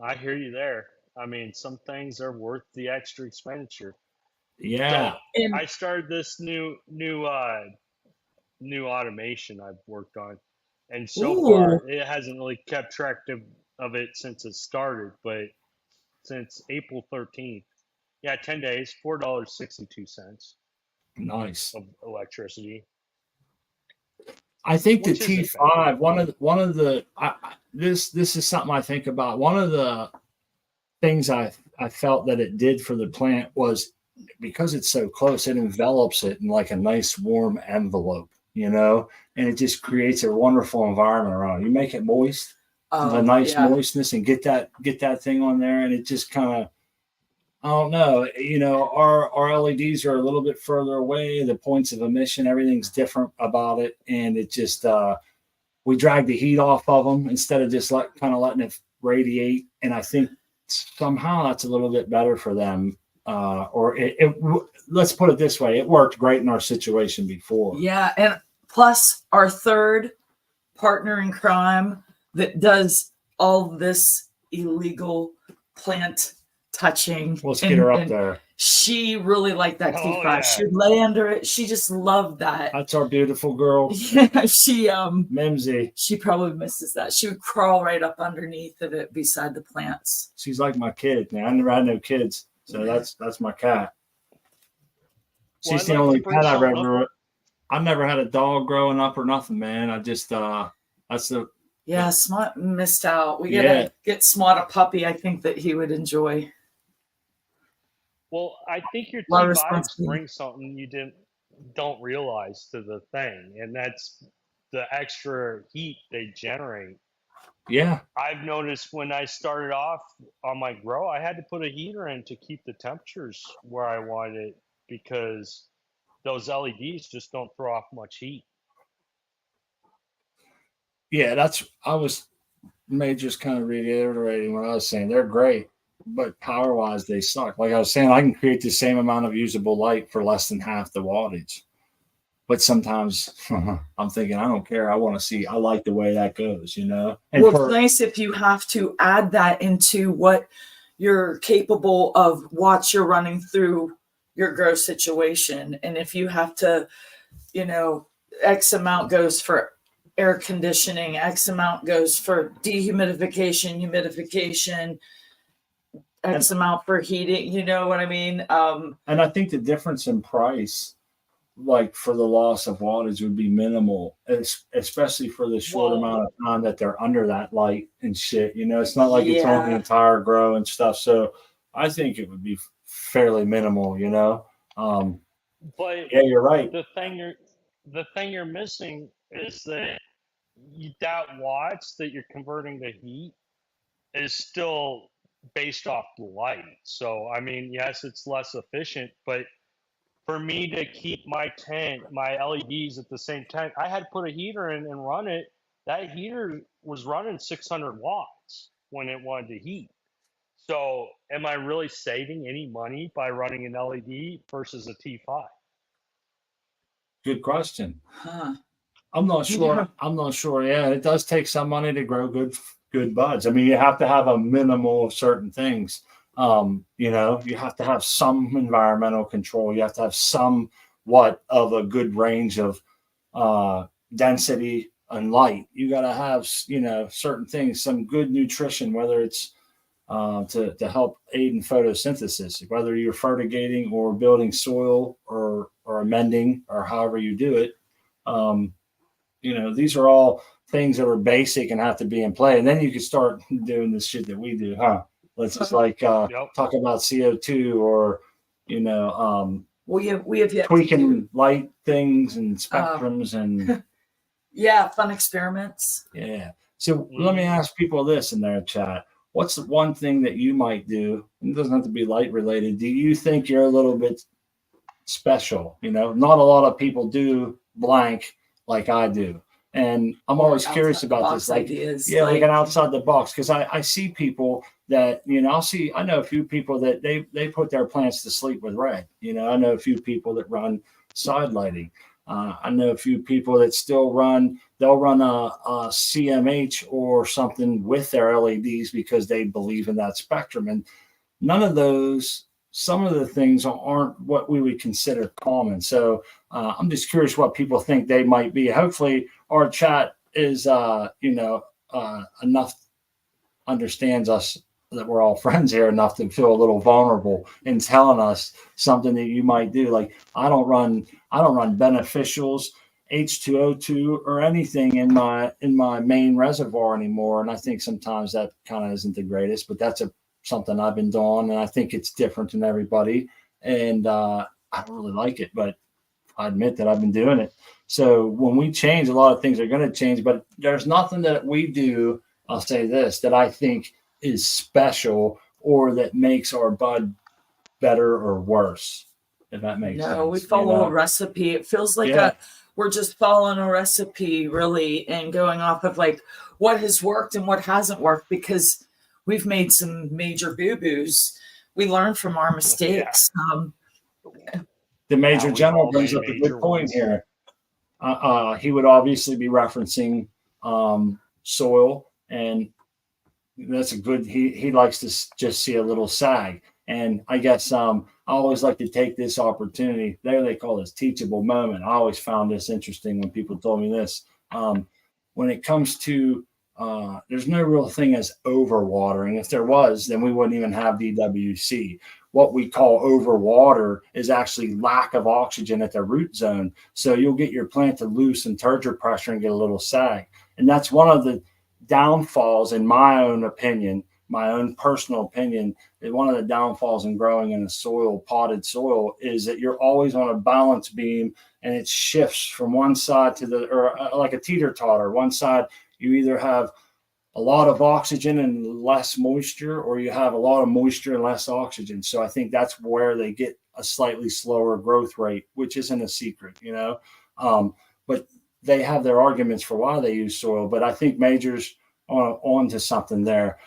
I hear you there. I mean, some things are worth the extra expenditure. Yeah. So I started this new automation I've worked on, and so far it hasn't really kept track of it since it started, but since April 13th, Yeah, 10 days, $4.62 Nice. of electricity. I think the Which isn't T5, this is something I think about. One of the things I felt that it did for the plant was because it's so close, it envelops it in like a nice warm envelope, and it just creates a wonderful environment around it. You make it moist, the nice moistness, and get that thing on there, and it just kind of, I don't know, our LEDs are a little bit further away. The points of emission, everything's different about it, and it just we drag the heat off of them instead of just kind of letting it radiate. And I think somehow that's a little bit better for them. Let's put it this way: it worked great in our situation before. Yeah, and plus our third partner in crime that does all this illegal plant touching. Let's get her up there. She really liked that T5. Yeah. She would lay under it. She just loved that. That's our beautiful girl. Yeah, she Mimsy. She probably misses that. She would crawl right up underneath of it beside the plants. She's like my kid. Now I never had no kids, so that's my cat. She's the only pet I've ever. I never had a dog growing up or nothing, man. I just that's the. Yeah, Smart missed out. We gotta get Smart a puppy. I think that he would enjoy. Well, I think your T5s bring something you don't realize to the thing, and that's the extra heat they generate. Yeah. I've noticed when I started off on my grow, I had to put a heater in to keep the temperatures where I wanted it because those LEDs just don't throw off much heat. Yeah, I was just kind of reiterating what I was saying. They're great, but power-wise, they suck. Like I was saying, I can create the same amount of usable light for less than half the wattage. But sometimes I'm thinking, I don't care. I want to see. I like the way that goes, And well, it's nice if you have to add that into what you're capable of, what you're running through your grow situation. And if you have to, X amount goes for air conditioning, X amount goes for dehumidification, humidification, X amount for heating, you know what I mean? And I think the difference in price, like for the loss of wattage, would be minimal, especially for the short amount of time that they're under that light and shit. It's not like it's on the entire grow and stuff. So I think it would be fairly minimal, But yeah, you're right. The thing you're missing is that that watts that you're converting to heat is still based off light. So I mean, yes, it's less efficient, but for me to keep my LEDs at the same time, I had to put a heater in and run it. That heater was running 600 watts when it wanted to heat. So am I really saving any money by running an LED versus a T5? Good question. Huh. I'm not sure. Yeah. I'm not sure. Yeah, it does take some money to grow good buds. I mean, you have to have a minimal of certain things. You have to have some environmental control. You have to have somewhat of a good range of density and light. You got to have, certain things, some good nutrition, whether it's to help aid in photosynthesis, whether you're fertigating or building soil or amending or however you do it. These are all things that are basic and have to be in play. And then you can start doing this shit that we do, huh? Let's just talk about CO2 or, we have yet tweaking light things and spectrums and fun experiments. Yeah. So let me ask people this in their chat. What's the one thing that you might do? It doesn't have to be light related. Do you think you're a little bit special? Not a lot of people do blank like I do. And I'm always curious about this, like an outside the box, because I see people that, I know a few people that they put their plants to sleep with red. I know a few people that run side lighting. I know a few people that they'll run a CMH or something with their LEDs because they believe in that spectrum. And none of those, some of the things aren't what we would consider common. So I'm just curious what people think they might be. Hopefully our chat is, enough understands us that we're all friends here enough to feel a little vulnerable in telling us something that you might do. Like I don't run beneficials, H2O2 or anything in my main reservoir anymore. And I think sometimes that kind of isn't the greatest, but that's something I've been doing, and I think it's different than everybody. And I don't really like it, but I admit that I've been doing it. So when we change, a lot of things are going to change, but there's nothing that we do, I'll say this, that I think is special or that makes our bud better or worse, if that makes sense. No, we follow a recipe. It feels like we're just following a recipe, really, and going off of like what has worked and what hasn't worked, because we've made some major boo-boos. We learn from our mistakes. The Major General brings up a good point here. He would obviously be referencing soil, and that's a good. He likes to just see a little sag. And I guess I always like to take this opportunity. There they call this teachable moment. I always found this interesting when people told me this. When it comes to there's no real thing as overwatering. If there was, then we wouldn't even have DWC. What we call overwater is actually lack of oxygen at the root zone. So you'll get your plant to loosen turgor pressure and get a little sag. And that's one of the downfalls, in my own opinion, my own personal opinion, that one of the downfalls in growing in a potted soil is that you're always on a balance beam, and it shifts from one side to the, or like a teeter-totter. One side, you either have a lot of oxygen and less moisture, or you have a lot of moisture and less oxygen. So I think that's where they get a slightly slower growth rate, which isn't a secret, but they have their arguments for why they use soil. But I think Major's on to something there.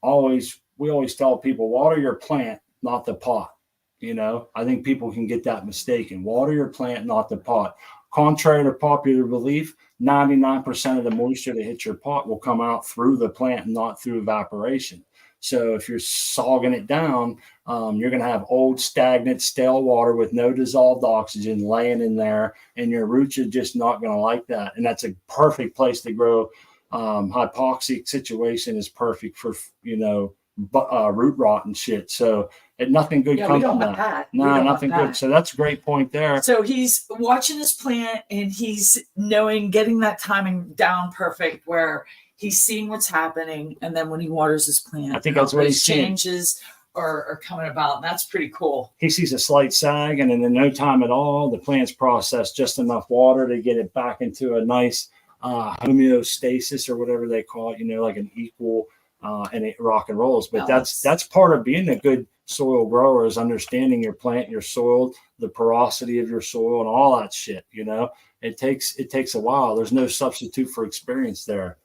We always tell people, water your plant, not the pot. I think people can get that mistaken. Water your plant, not the pot. Contrary to popular belief, 99% of the moisture that hits your pot will come out through the plant and not through evaporation. So if you're sogging it down, you're going to have old, stagnant, stale water with no dissolved oxygen laying in there, and your roots are just not going to like that. And that's a perfect place to grow. Hypoxic situation is perfect for, root rot and shit. So nothing good comes from that. No, nothing good. So that's a great point there. So he's watching his plant, and he's getting that timing down perfect, where he's seeing what's happening, and then when he waters his plant, I think that's what he's seeing. Changes are coming about. That's pretty cool. He sees a slight sag, and in no time at all, the plant's processed just enough water to get it back into a nice homeostasis, or whatever they call it, like an equal, and it rock and rolls. But that's part of being a good soil grower, is understanding your plant, your soil, the porosity of your soil, and all that shit. It takes a while. There's no substitute for experience there.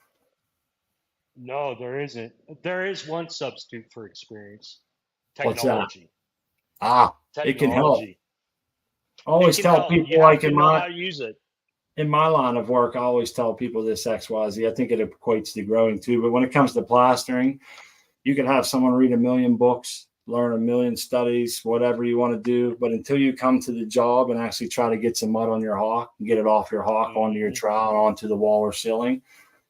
No, there isn't. There is one substitute for experience. Technology. What's that? It can help. I always tell people, like in my, how to use it. In my line of work, I always tell people this XYZ. I think it equates to growing too. But when it comes to plastering, you can have someone read 1 million books, learn 1 million studies, whatever you want to do. But until you come to the job and actually try to get some mud on your hawk and get it off your hawk onto your trowel and onto the wall or ceiling,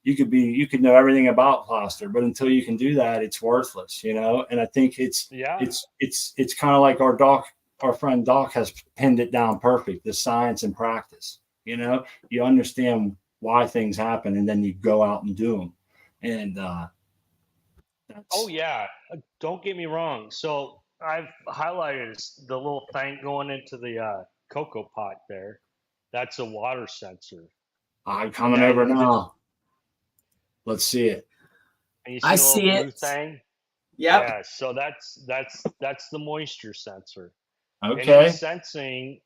you could know everything about plaster, but until you can do that, it's worthless, And I think it's kind of like our friend Doc has pinned it down perfect, the science and practice. You understand why things happen, and then you go out and do them. And don't get me wrong. So I've highlighted the little thing going into the cocoa pot there. That's a water sensor. I'm coming over now. Let's see it. And you I see it. Thing? Yep. Yeah. So that's the moisture sensor. Okay. And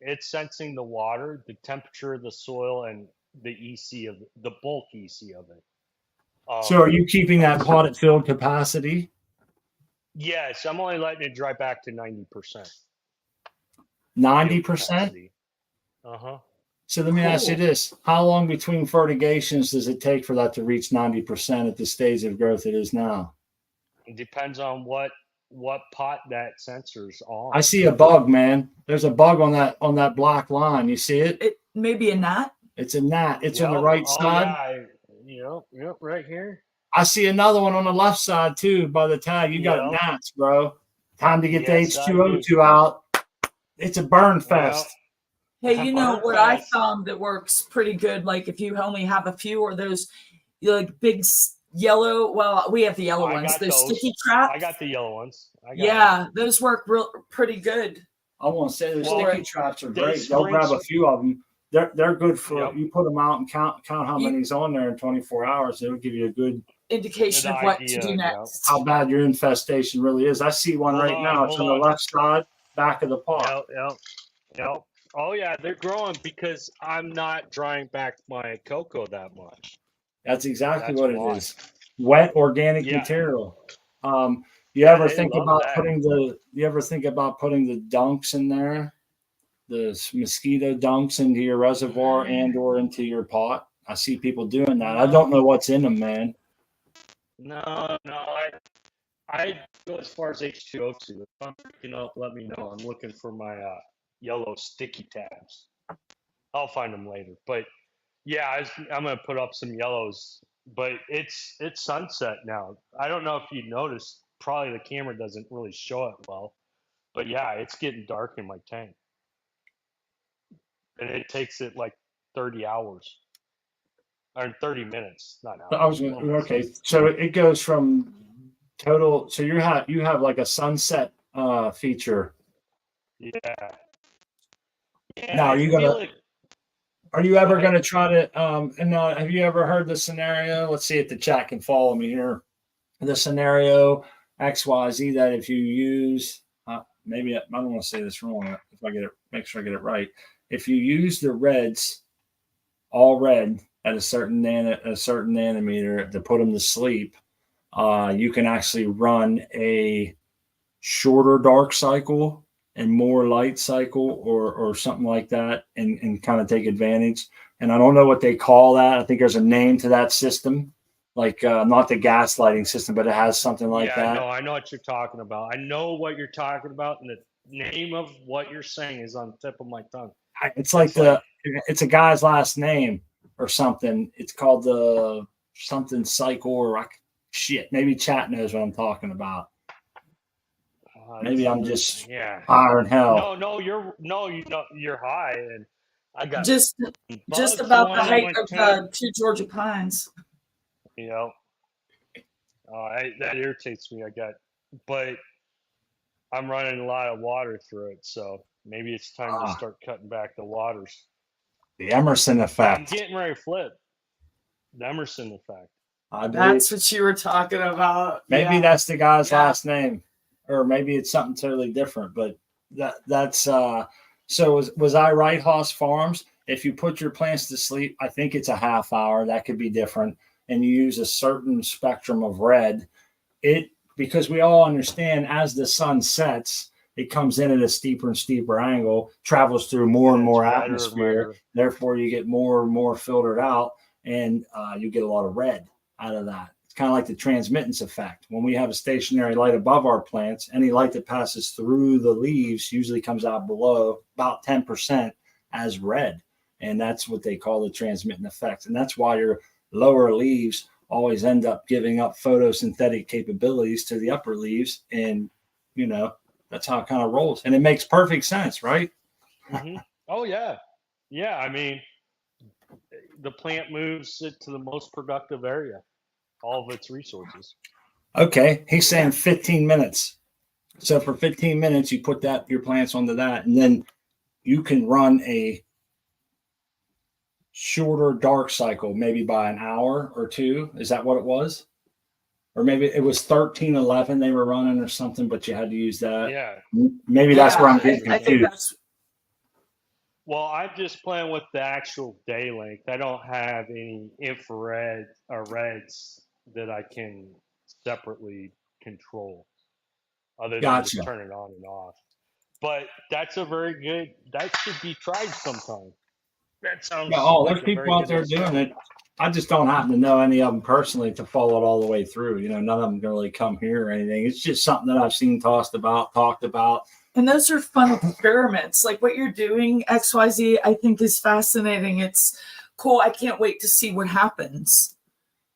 it's sensing the water, the temperature of the soil, and the EC of the bulk EC of it. So are you keeping that pot at filled capacity? Yes, I'm only letting it dry back to 90%. 90%? Uh-huh. So let me ask you this. How long between fertigations does it take for that to reach 90% at the stage of growth it is now? It depends on what pot that sensor's on. I see a bug, man. There's a bug on that black line. You see it? It may be a gnat. It's a gnat. It's on the right side. Yeah, right here. I see another one on the left side too by the tag. You got gnats, bro. Time to get the H2O2 out. It's a burn fest. Hey, you know what I found that works pretty good? Like if you only have a few, or those like big yellow. Well, we have the yellow ones. Those sticky traps. I got the yellow ones. Those work pretty good. I want to say those sticky traps are great. They'll grab a few of them. They're good for you. Put them out and count how many's on there in 24 hours. It'll give you a good indication of what to do next. How bad your infestation really is. I see one right now. It's on the left side, back of the pot. Yep. Oh yeah, they're growing because I'm not drying back my cocoa that much. That's exactly what it is. Wet organic material. You ever think about putting the dunks in there? The mosquito dunks into your reservoir and or into your pot. I see people doing that. I don't know what's in them, man. No. I go as far as H2O2. If I'm picking up, let me know. I'm looking for my yellow sticky tabs. I'll find them later. But yeah, I'm gonna put up some yellows. But it's sunset now. I don't know if you noticed. Probably the camera doesn't really show it well. But yeah, it's getting dark in my tank. And it takes it like 30 hours. Or 30 minutes, not hours. Okay. So it goes from total. So you have like a sunset feature. Yeah. Now are you ever gonna try to and now have you ever heard the scenario? Let's see if the chat can follow me here. The scenario XYZ that if you use maybe I don't want to say this wrong if I get it, make sure I get it right. If you use the reds, all red at a certain nanometer to put them to sleep, you can actually run a shorter dark cycle and more light cycle or something like that and kind of take advantage. And I don't know what they call that. I think there's a name to that system, like not the gaslighting system, but it has something like that. No, I know what you're talking about. I know what you're talking about, and the name of what you're saying is on the tip of my tongue. It's it's a guy's last name or something. It's called the something cycle or shit. Maybe chat knows what I'm talking about. Maybe I'm just higher than hell. No, you're high, and I got just about the height of the 2 Georgia pines. You know, that irritates me. But I'm running a lot of water through it, so maybe it's time to start cutting back the waters. The Emerson effect. I'm getting ready to flip. The Emerson effect. That's what you were talking about. Maybe that's the guy's last name, or maybe it's something totally different. But that's so. Was I right, Haas Farms? If you put your plants to sleep, I think it's a half hour. That could be different, and you use a certain spectrum of red. Because we all understand as the sun sets, it comes in at a steeper and steeper angle, travels through more and more atmosphere. Therefore, you get more and more filtered out, and you get a lot of red out of that. It's kind of like the transmittance effect. When we have a stationary light above our plants, any light that passes through the leaves usually comes out below about 10% as red. And that's what they call the transmitting effect. And that's why your lower leaves always end up giving up photosynthetic capabilities to the upper leaves. And, that's how it kind of rolls. And it makes perfect sense, right? Mm-hmm. Oh, yeah. Yeah, I mean, the plant moves it to the most productive area, all of its resources. Okay. He's saying 15 minutes. So for 15 minutes, you put your plants onto that, and then you can run a shorter dark cycle, maybe by an hour or two. Is that what it was? Or maybe it was 1311 they were running or something, but you had to use that. Yeah. Maybe that's where I'm getting confused. Well, I'm just playing with the actual day length. I don't have any infrared or reds that I can separately control other than just turn it on and off. But that should be tried sometime. That sounds there's people out there doing it. I just don't happen to know any of them personally to follow it all the way through. None of them really come here or anything. It's just something that I've seen talked about. And those are fun experiments. Like what you're doing, XYZ, I think is fascinating. It's cool. I can't wait to see what happens.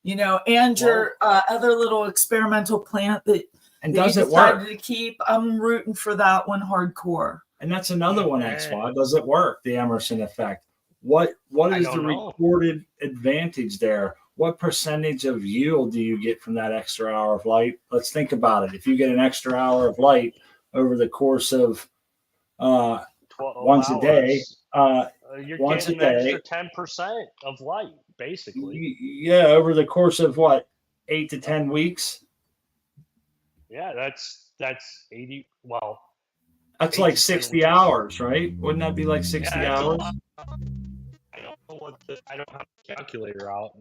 and your other little experimental plant that and you does it decided work? to keep. I'm rooting for that one hardcore. And that's another one, XY. Does it work? The Emerson effect. What is the reported advantage there? What percentage of yield do you get from that extra hour of light? Let's think about it. If you get an extra hour of light over the course of once a day, you're once getting a an day, extra 10% of light, basically. Yeah, over the course of what, 8 to 10 weeks? Yeah, that's 80. Well, that's like 60 hours, right? Wouldn't that be like 60 hours? I don't know I don't have a calculator out.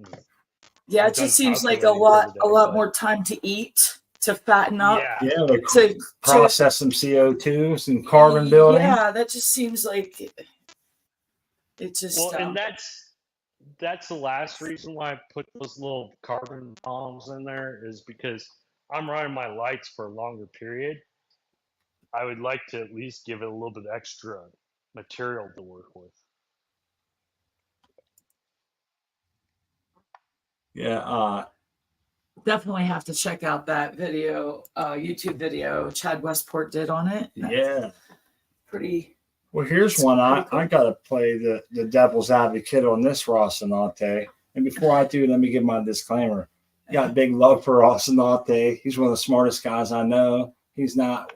Yeah, it just seems like a lot more time to eat, to fatten up. Yeah, to process some CO2, some carbon building. Yeah, that just seems like it just. Well, and that's the last reason why I put those little carbon bombs in there, is because I'm running my lights for a longer period. I would like to at least give it a little bit extra material to work with. Yeah, definitely have to check out that video, YouTube video Chad Westport did on it. Yeah, pretty. Well, here's one I gotta play the devil's advocate on this Rocinante. And before I do, let me give my disclaimer. Got a big love for Rocinante. He's one of the smartest guys I know. He's not,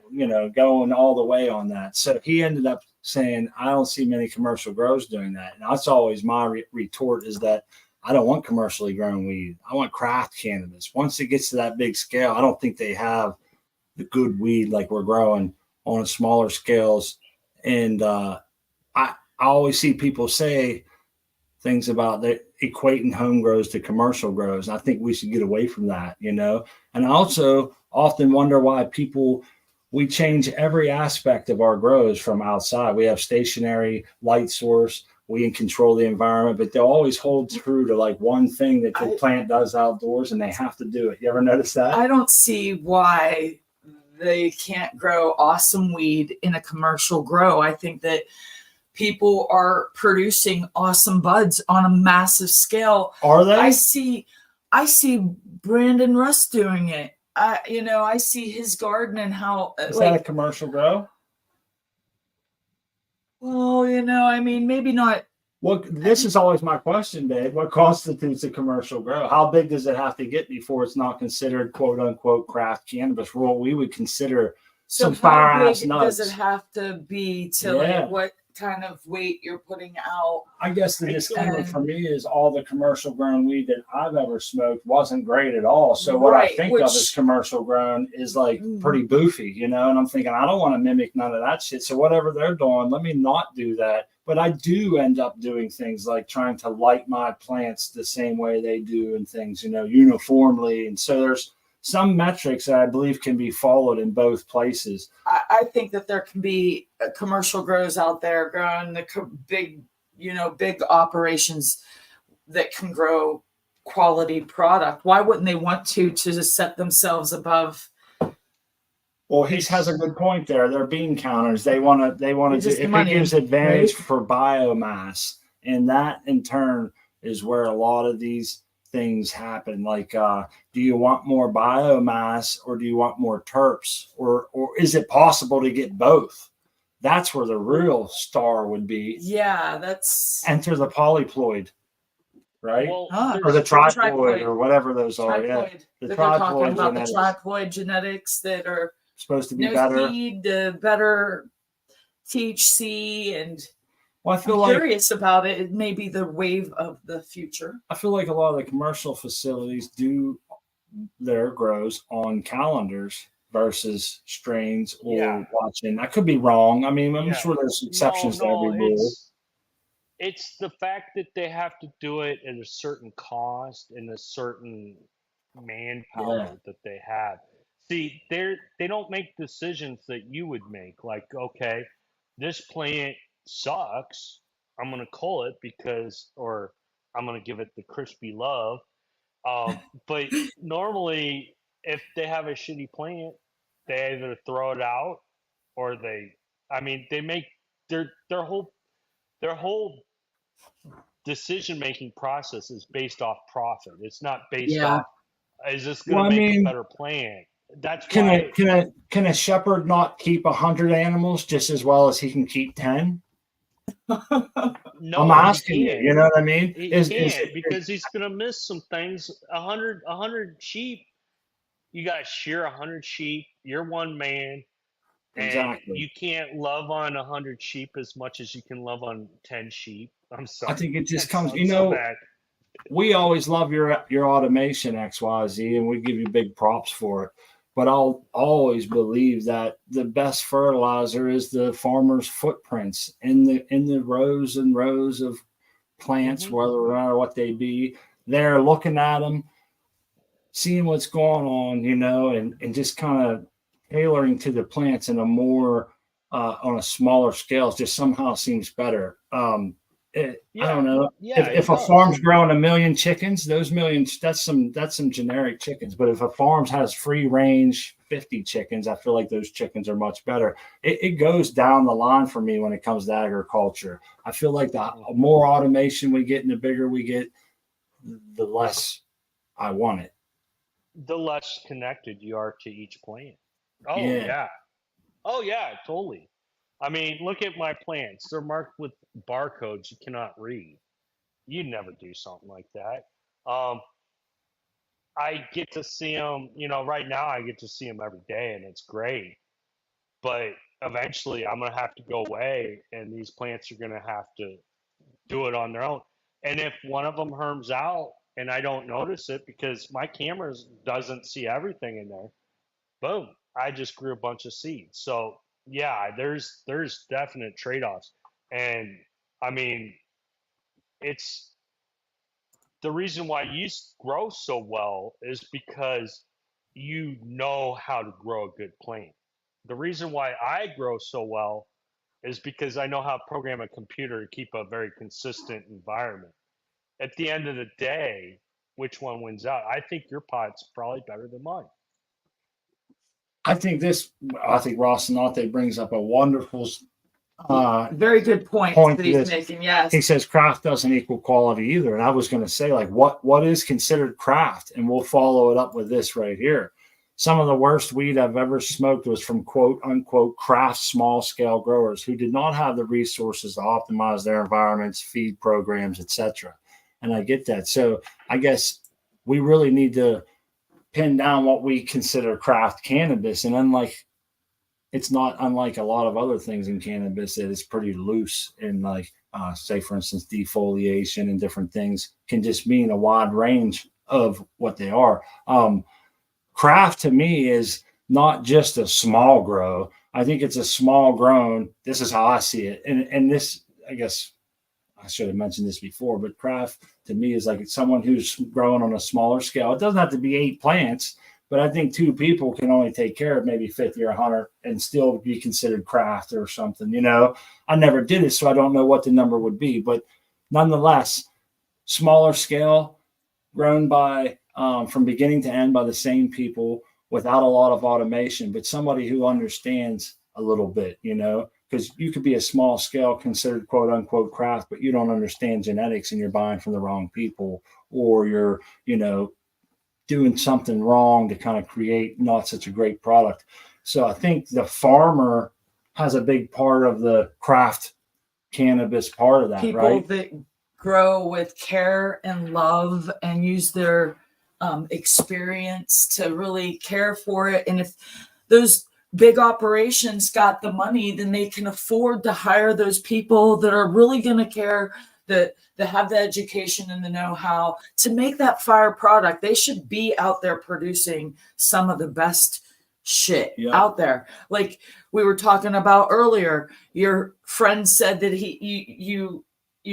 going all the way on that. So he ended up saying, I don't see many commercial grows doing that. And that's always my retort, is that I don't want commercially grown weed. I want craft cannabis. Once it gets to that big scale, I don't think they have the good weed like we're growing on smaller scales. And I always see people say things about equating home grows to commercial grows. I think we should get away from that, And I also often wonder why we change every aspect of our grows from outside. We have stationary light source. We can control the environment, but they'll always hold true to like one thing that the plant does outdoors, and they have to do it. You ever notice that? I don't see why they can't grow awesome weed in a commercial grow. I think that people are producing awesome buds on a massive scale. Are they? I see Brandon Russ doing it. I see his garden and how. Is that a commercial grow? Well, maybe not. Well, this is always my question, Dave. What constitutes a commercial grow? How big does it have to get before it's not considered "quote unquote" craft cannabis? What we would consider some fire ass nuts. Does it have to be to like what kind of weight you're putting out? I guess the disclaimer for me is all the commercial grown weed that I've ever smoked wasn't great at all. So what I think of as commercial grown is like pretty boofy, and I'm thinking I don't want to mimic none of that shit. So whatever they're doing, let me not do that. But I do end up doing things like trying to light my plants the same way they do and things, uniformly. And so there's some metrics that I believe can be followed in both places. I think that there can be commercial grows out there growing the big operations that can grow quality product. Why wouldn't they want to just set themselves above? Well, he has a good point there. They're bean counters. They want to do, if it gives advantage for biomass, and that in turn is where a lot of these things happen. Like, do you want more biomass or do you want more terps, or is it possible to get both? That's where the real star would be. Yeah, that's enter the polyploid, right? Well, or the triploid or whatever those are. Yeah, the triploid about genetics. The triploid genetics that are supposed to be better. Feed, better THC, and well, I feel I'm curious about it. It may be the wave of the future. I feel like a lot of the commercial facilities do their grows on calendars versus strains or watching. I could be wrong. I mean, I'm sure there's exceptions to every rule. It's the fact that they have to do it at a certain cost and a certain manpower that they have. See, they don't make decisions that you would make. Like, okay, this plant sucks. I'm gonna cull it or I'm gonna give it the crispy love. But normally, if they have a shitty plant, they either throw it out or they make their whole decision-making process is based off profit. It's not based Yeah. off, is this going to Well, I make a mean, better plant? That's can why. a shepherd not keep 100 animals just as well as he can keep 10? No, I'm asking you. You know what I mean? He can't, because he's going to miss some things. 100 sheep. You got to shear 100 sheep. You're one man. And exactly. you can't love on 100 sheep as much as you can love on 10 sheep. I'm sorry. I think it just comes, so bad. We always love your automation, XYZ, and we give you big props for it. But I'll always believe that the best fertilizer is the farmer's footprints in the rows and rows of plants, Mm-hmm. whether or not what they be. They're looking at them, seeing what's going on, and just kind of tailoring to the plants in a more on a smaller scale just somehow seems better. I don't know. If a farm's growing 1 million chickens, those millions, that's some generic chickens. But if a farm has free range 50 chickens, I feel like those chickens are much better. It goes down the line for me when it comes to agriculture. I feel like the more automation we get and the bigger we get, the less I want it. The less connected you are to each plant. Oh yeah, totally. I mean, look at my plants. They're marked with barcodes you cannot read. You'd never do something like that. I get to see them, right now I get to see them every day, and it's great. But eventually I'm going to have to go away, and these plants are going to have to do it on their own. And if one of them herms out and I don't notice it because my camera doesn't see everything in there, boom, I just grew a bunch of seeds. So yeah, there's definite trade-offs. And I mean, it's the reason why yeast grows so well is because you know how to grow a good plant. The reason why I grow so well is because I know how to program a computer to keep a very consistent environment. At the end of the day, which one wins out? I think your pot's probably better than mine. I think Ross Nate brings up a wonderful, very good point that he's making. Yes, he says craft doesn't equal quality either, and I was going to say, like, what is considered craft, and we'll follow it up with this right here. Some of the worst weed I've ever smoked was from quote unquote craft small scale growers who did not have the resources to optimize their environments, feed programs, etc. And I get that. So I guess we really need to pin down what we consider craft cannabis, and it's not unlike a lot of other things in cannabis that is pretty loose in, like, say for instance, defoliation and different things can just mean a wide range of what they are. Craft to me is not just a small grow. I think it's a small grown. This is how I see it. And this, I guess I should have mentioned this before, but craft to me is like it's someone who's growing on a smaller scale. It doesn't have to be 8 plants, but I think 2 people can only take care of maybe 50 or 100 and still be considered craft or something. I never did it, so I don't know what the number would be, but nonetheless, smaller scale, grown by from beginning to end by the same people without a lot of automation, but somebody who understands a little bit, because you could be a small scale considered quote unquote craft, but you don't understand genetics and you're buying from the wrong people, or you're, doing something wrong to kind of create not such a great product. So I think the farmer has a big part of the craft cannabis part of that, people, right? That grow with care and love and use their experience to really care for it. And if those big operations got the money, then they can afford to hire those people that are really going to care, that have the education and the know-how to make that fire product. They should be out there producing some of the best shit out there. Like we were talking about earlier, your friend said that you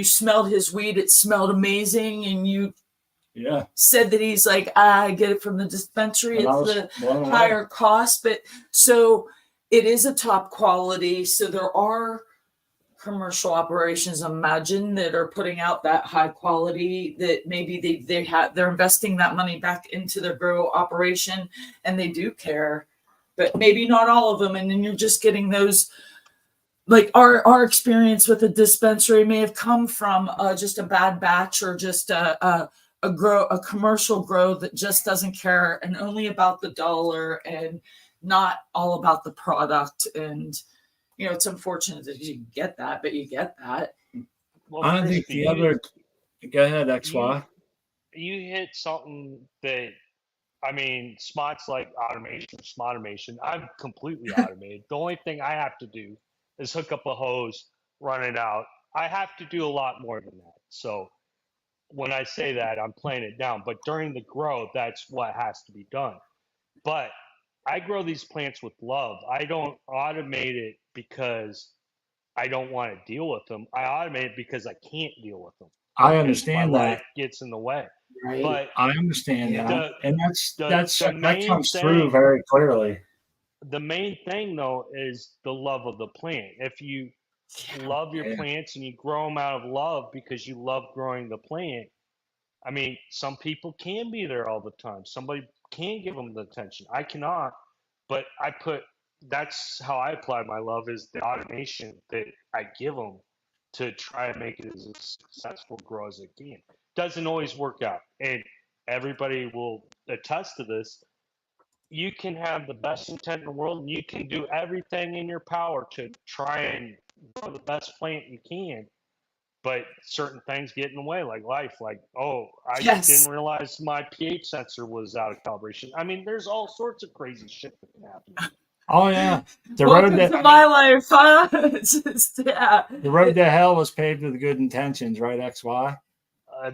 smelled his weed, it smelled amazing, and you said that he's like, I get it from the dispensary, it's the higher cost, but so it is a top quality. So there are commercial operations, imagine, that are putting out that high quality, that maybe they're investing that money back into their grow operation and they do care, but maybe not all of them. And then you're just getting those like our experience with a dispensary may have come from just a bad batch or just a commercial grow that just doesn't care and only about the dollar and not all about the product. And it's unfortunate that you get that, but you get that. Well, I think the other. Go ahead, XY. You hit something that, I mean, Smot's like automation. I'm completely automated. The only thing I have to do is hook up a hose, run it out. I have to do a lot more than that. So when I say that, I'm playing it down. But during the grow, that's what has to be done. But I grow these plants with love. I don't automate it because I don't want to deal with them. I automate it because I can't deal with them. I understand my that. life gets in the way. Right. But I understand that, and that comes through thing, very clearly. The main thing, though, is the love of the plant. If you love your plants and you grow them out of love because you love growing the plant, I mean, some people can be there all the time. Somebody can give them the attention. I cannot, but that's how I apply my love, is the automation that I give them to try and make it as a successful grow as it can. Doesn't always work out, and everybody will attest to this. You can have the best intent in the world, and you can do everything in your power to try and grow the best plant you can, but certain things get in the way, like life. Like, I didn't realize my pH sensor was out of calibration. I mean, there's all sorts of crazy shit that can happen. Oh yeah, Welcome to my life, huh? The road to hell was paved with good intentions, right, XY?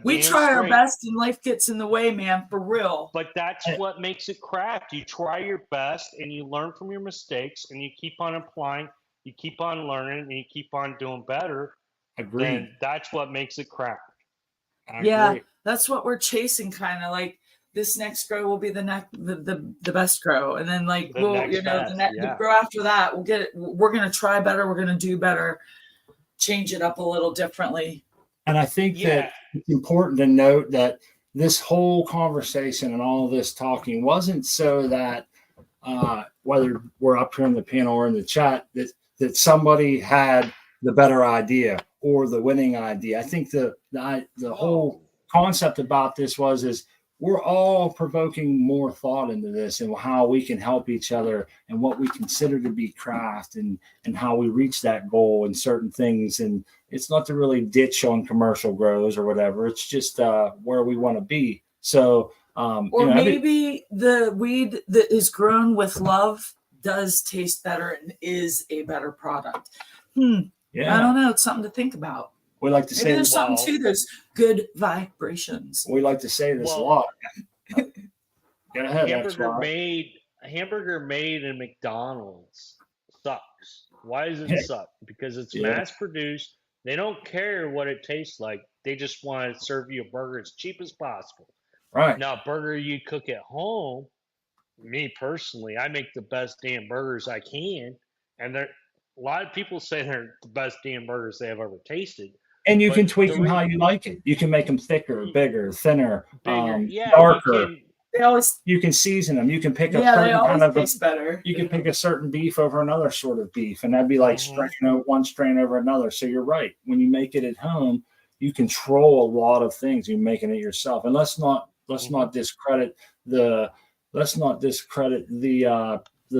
We try our best, and life gets in the way, man, for real. But that's what makes it craft. You try your best, and you learn from your mistakes, and you keep on applying, you keep on learning, and you keep on doing better. Agreed. Then that's what makes it craft. Yeah, that's what we're chasing, kind of like. This next grow will be the best grow, and then like the grow after that we'll get it. We're gonna try better. We're gonna do better, change it up a little differently. And I think that it's important to note that this whole conversation and all this talking wasn't so that whether we're up here in the panel or in the chat that somebody had the better idea or the winning idea. I think the whole concept about this is we're all provoking more thought into this and how we can help each other and what we consider to be craft and how we reach that goal and certain things. And it's not to really ditch on commercial grows or whatever. It's just where we want to be. So, maybe the weed that is grown with love does taste better and is a better product. Yeah. I don't know. It's something to think about. We like to say there's something to those good vibrations. We like to say this a lot. Go ahead. Hamburger made in McDonald's sucks. Why does it suck? Because it's mass produced. They don't care what it tastes like. They just want to serve you a burger as cheap as possible. Right. Now, burger you cook at home, me personally, I make the best damn burgers I can. And a lot of people say they're the best damn burgers they have ever tasted. And you can tweak them how you like it. You can make them thicker, bigger, thinner, darker. You can season them. You can pick a certain kind of better. You can pick a certain beef over another sort of beef, and that'd be like one strain over another. So you're right. When you make it at home, you control a lot of things. You're making it yourself. And let's not discredit the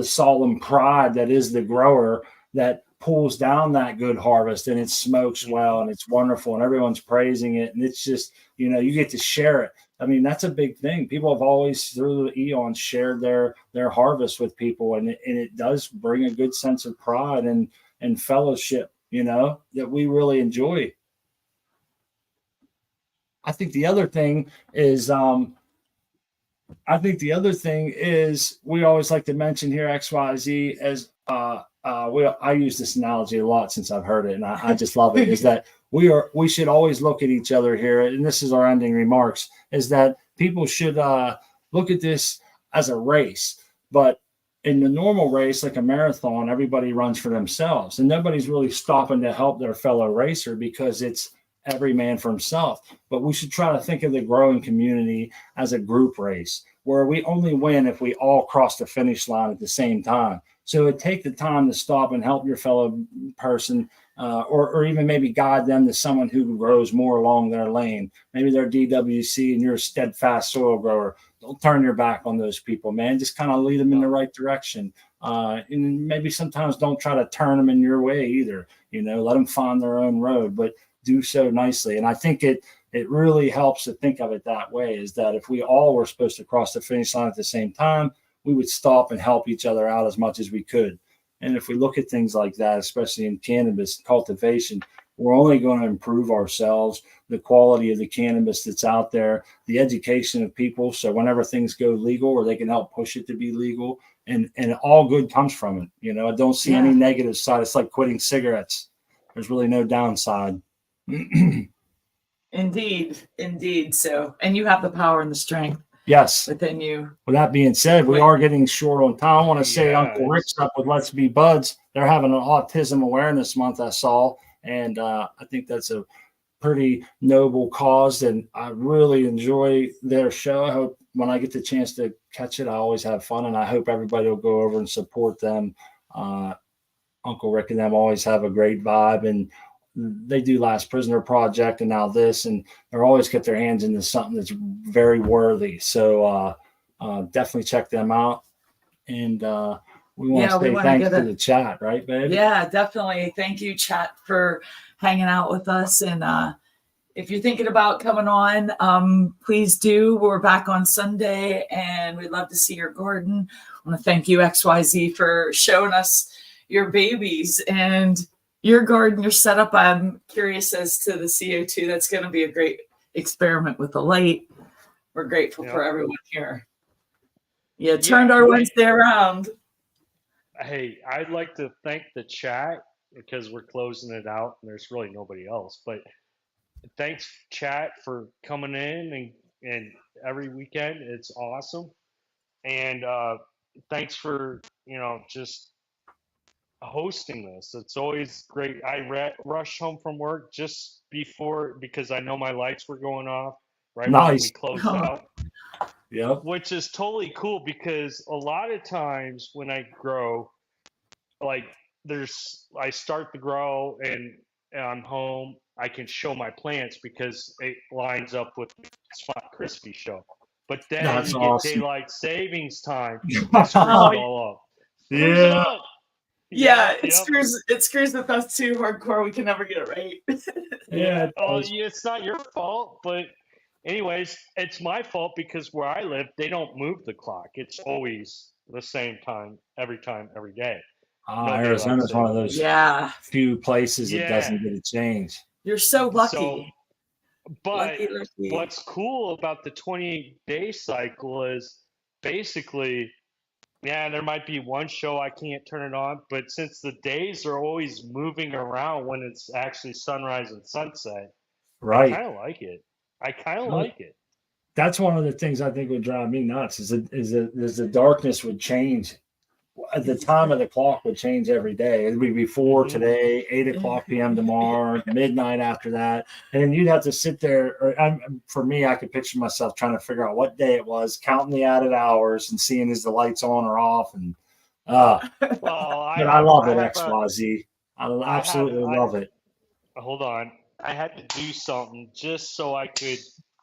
solemn pride that is the grower that pulls down that good harvest, and it smokes well and it's wonderful and everyone's praising it, and it's just you get to share it. I mean, that's a big thing. People have always through the eons shared their harvest with people, and it does bring a good sense of pride and fellowship that we really enjoy. I think the other thing is we always like to mention here XYZ as I use this analogy a lot since I've heard it, and I just love it, is that we should always look at each other here, and this is our ending remarks, is that people should look at this as a race. But in the normal race, like a marathon, everybody runs for themselves, and nobody's really stopping to help their fellow racer because it's every man for himself. But we should try to think of the growing community as a group race where we only win if we all cross the finish line at the same time. So take the time to stop and help your fellow person, or even maybe guide them to someone who grows more along their lane. Maybe they're DWC and you're a steadfast soil grower. Don't turn your back on those people, man. Just kind of lead them in the right direction. And maybe sometimes don't try to turn them in your way either. Let them find their own road, but do so nicely. And I think it really helps to think of it that way, is that if we all were supposed to cross the finish line at the same time, we would stop and help each other out as much as we could. And if we look at things like that, especially in cannabis cultivation, we're only going to improve ourselves, the quality of the cannabis that's out there, the education of people. So whenever things go legal, or they can help push it to be legal, and all good comes from it. I don't see any negative side. It's like quitting cigarettes. There's really no downside. Indeed. So, and you have the power and the strength. Yes. Within you. With that being said, we are getting short on time. I want to say Uncle Rick's up with Let's Be Buds. They're having an Autism Awareness Month, I saw. And I think that's a pretty noble cause. And I really enjoy their show. I hope when I get the chance to catch it, I always have fun. And I hope everybody will go over and support them. Uncle Rick and them always have a great vibe. And they do Last Prisoner Project and now this, and they're always get their hands into something that's very worthy. So definitely check them out. And we want to say thanks to the chat, right, babe? Yeah, definitely. Thank you, chat, for hanging out with us. And if you're thinking about coming on, please do. We're back on Sunday, and we'd love to see your garden. I want to thank you, XYZ, for showing us your babies and your garden, your setup. I'm curious as to the CO2. That's going to be a great experiment with the light. We're grateful for everyone here. Turned our Wednesday around. Hey, I'd like to thank the chat because we're closing it out and there's really nobody else. But thanks, chat, for coming in and every weekend. It's awesome. And thanks for, just hosting this. It's always great. I rush home from work just before, because I know my lights were going off right when we closed out. Yeah, which is totally cool, because a lot of times when I grow, like I start the grow and I'm home, I can show my plants because it lines up with Spot Crispy show. But then you get daylight savings time. It screws it all up. It screws with us too hardcore. We can never get it right. It's not your fault, but anyways, it's my fault because where I live, they don't move the clock. It's always the same time, every day. Arizona's one of those few places that doesn't get a change. You're so lucky. But lucky. What's cool about the 28-day cycle is basically, there might be one show I can't turn it on, but since the days are always moving around when it's actually sunrise and sunset, right? I kind of like it. That's one of the things I think would drive me nuts is the darkness would change. The time of the clock would change every day. It would be 4 today, 8:00 p.m. tomorrow, midnight after that. And then you'd have to sit there. For me, I could picture myself trying to figure out what day it was, counting the added hours and seeing is the lights on or off. And but I love it, XYZ. I absolutely love it. Hold on. I had to do something just so I could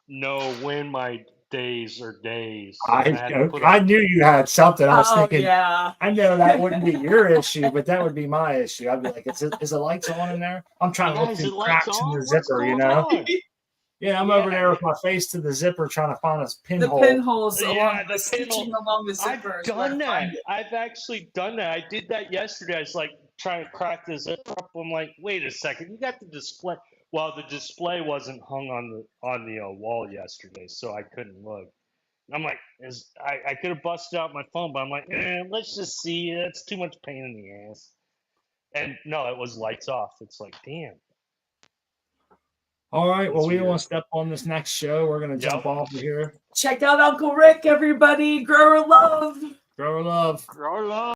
know when my days are days. I knew you had something. I was thinking, I know that wouldn't be your issue, but that would be my issue. I'd be like, is the lights on in there? I'm trying to look through cracks in the zipper, I'm over there with my face to the zipper trying to find a pinhole. The pinholes along the zipper. I've done that. I've actually done that. I did that yesterday. I was like trying to crack the zipper up. I'm like, wait a second, you got the display. Well, the display wasn't hung on the wall yesterday, so I couldn't look. I'm like, I could have busted out my phone, but I'm like, let's just see. It's too much pain in the ass. And no, it was lights off. It's like, damn. All right. Well, we don't want to step on this next show. We're going to jump off of here. Check out Uncle Rick, everybody. Grower love. Grower love. Grower love.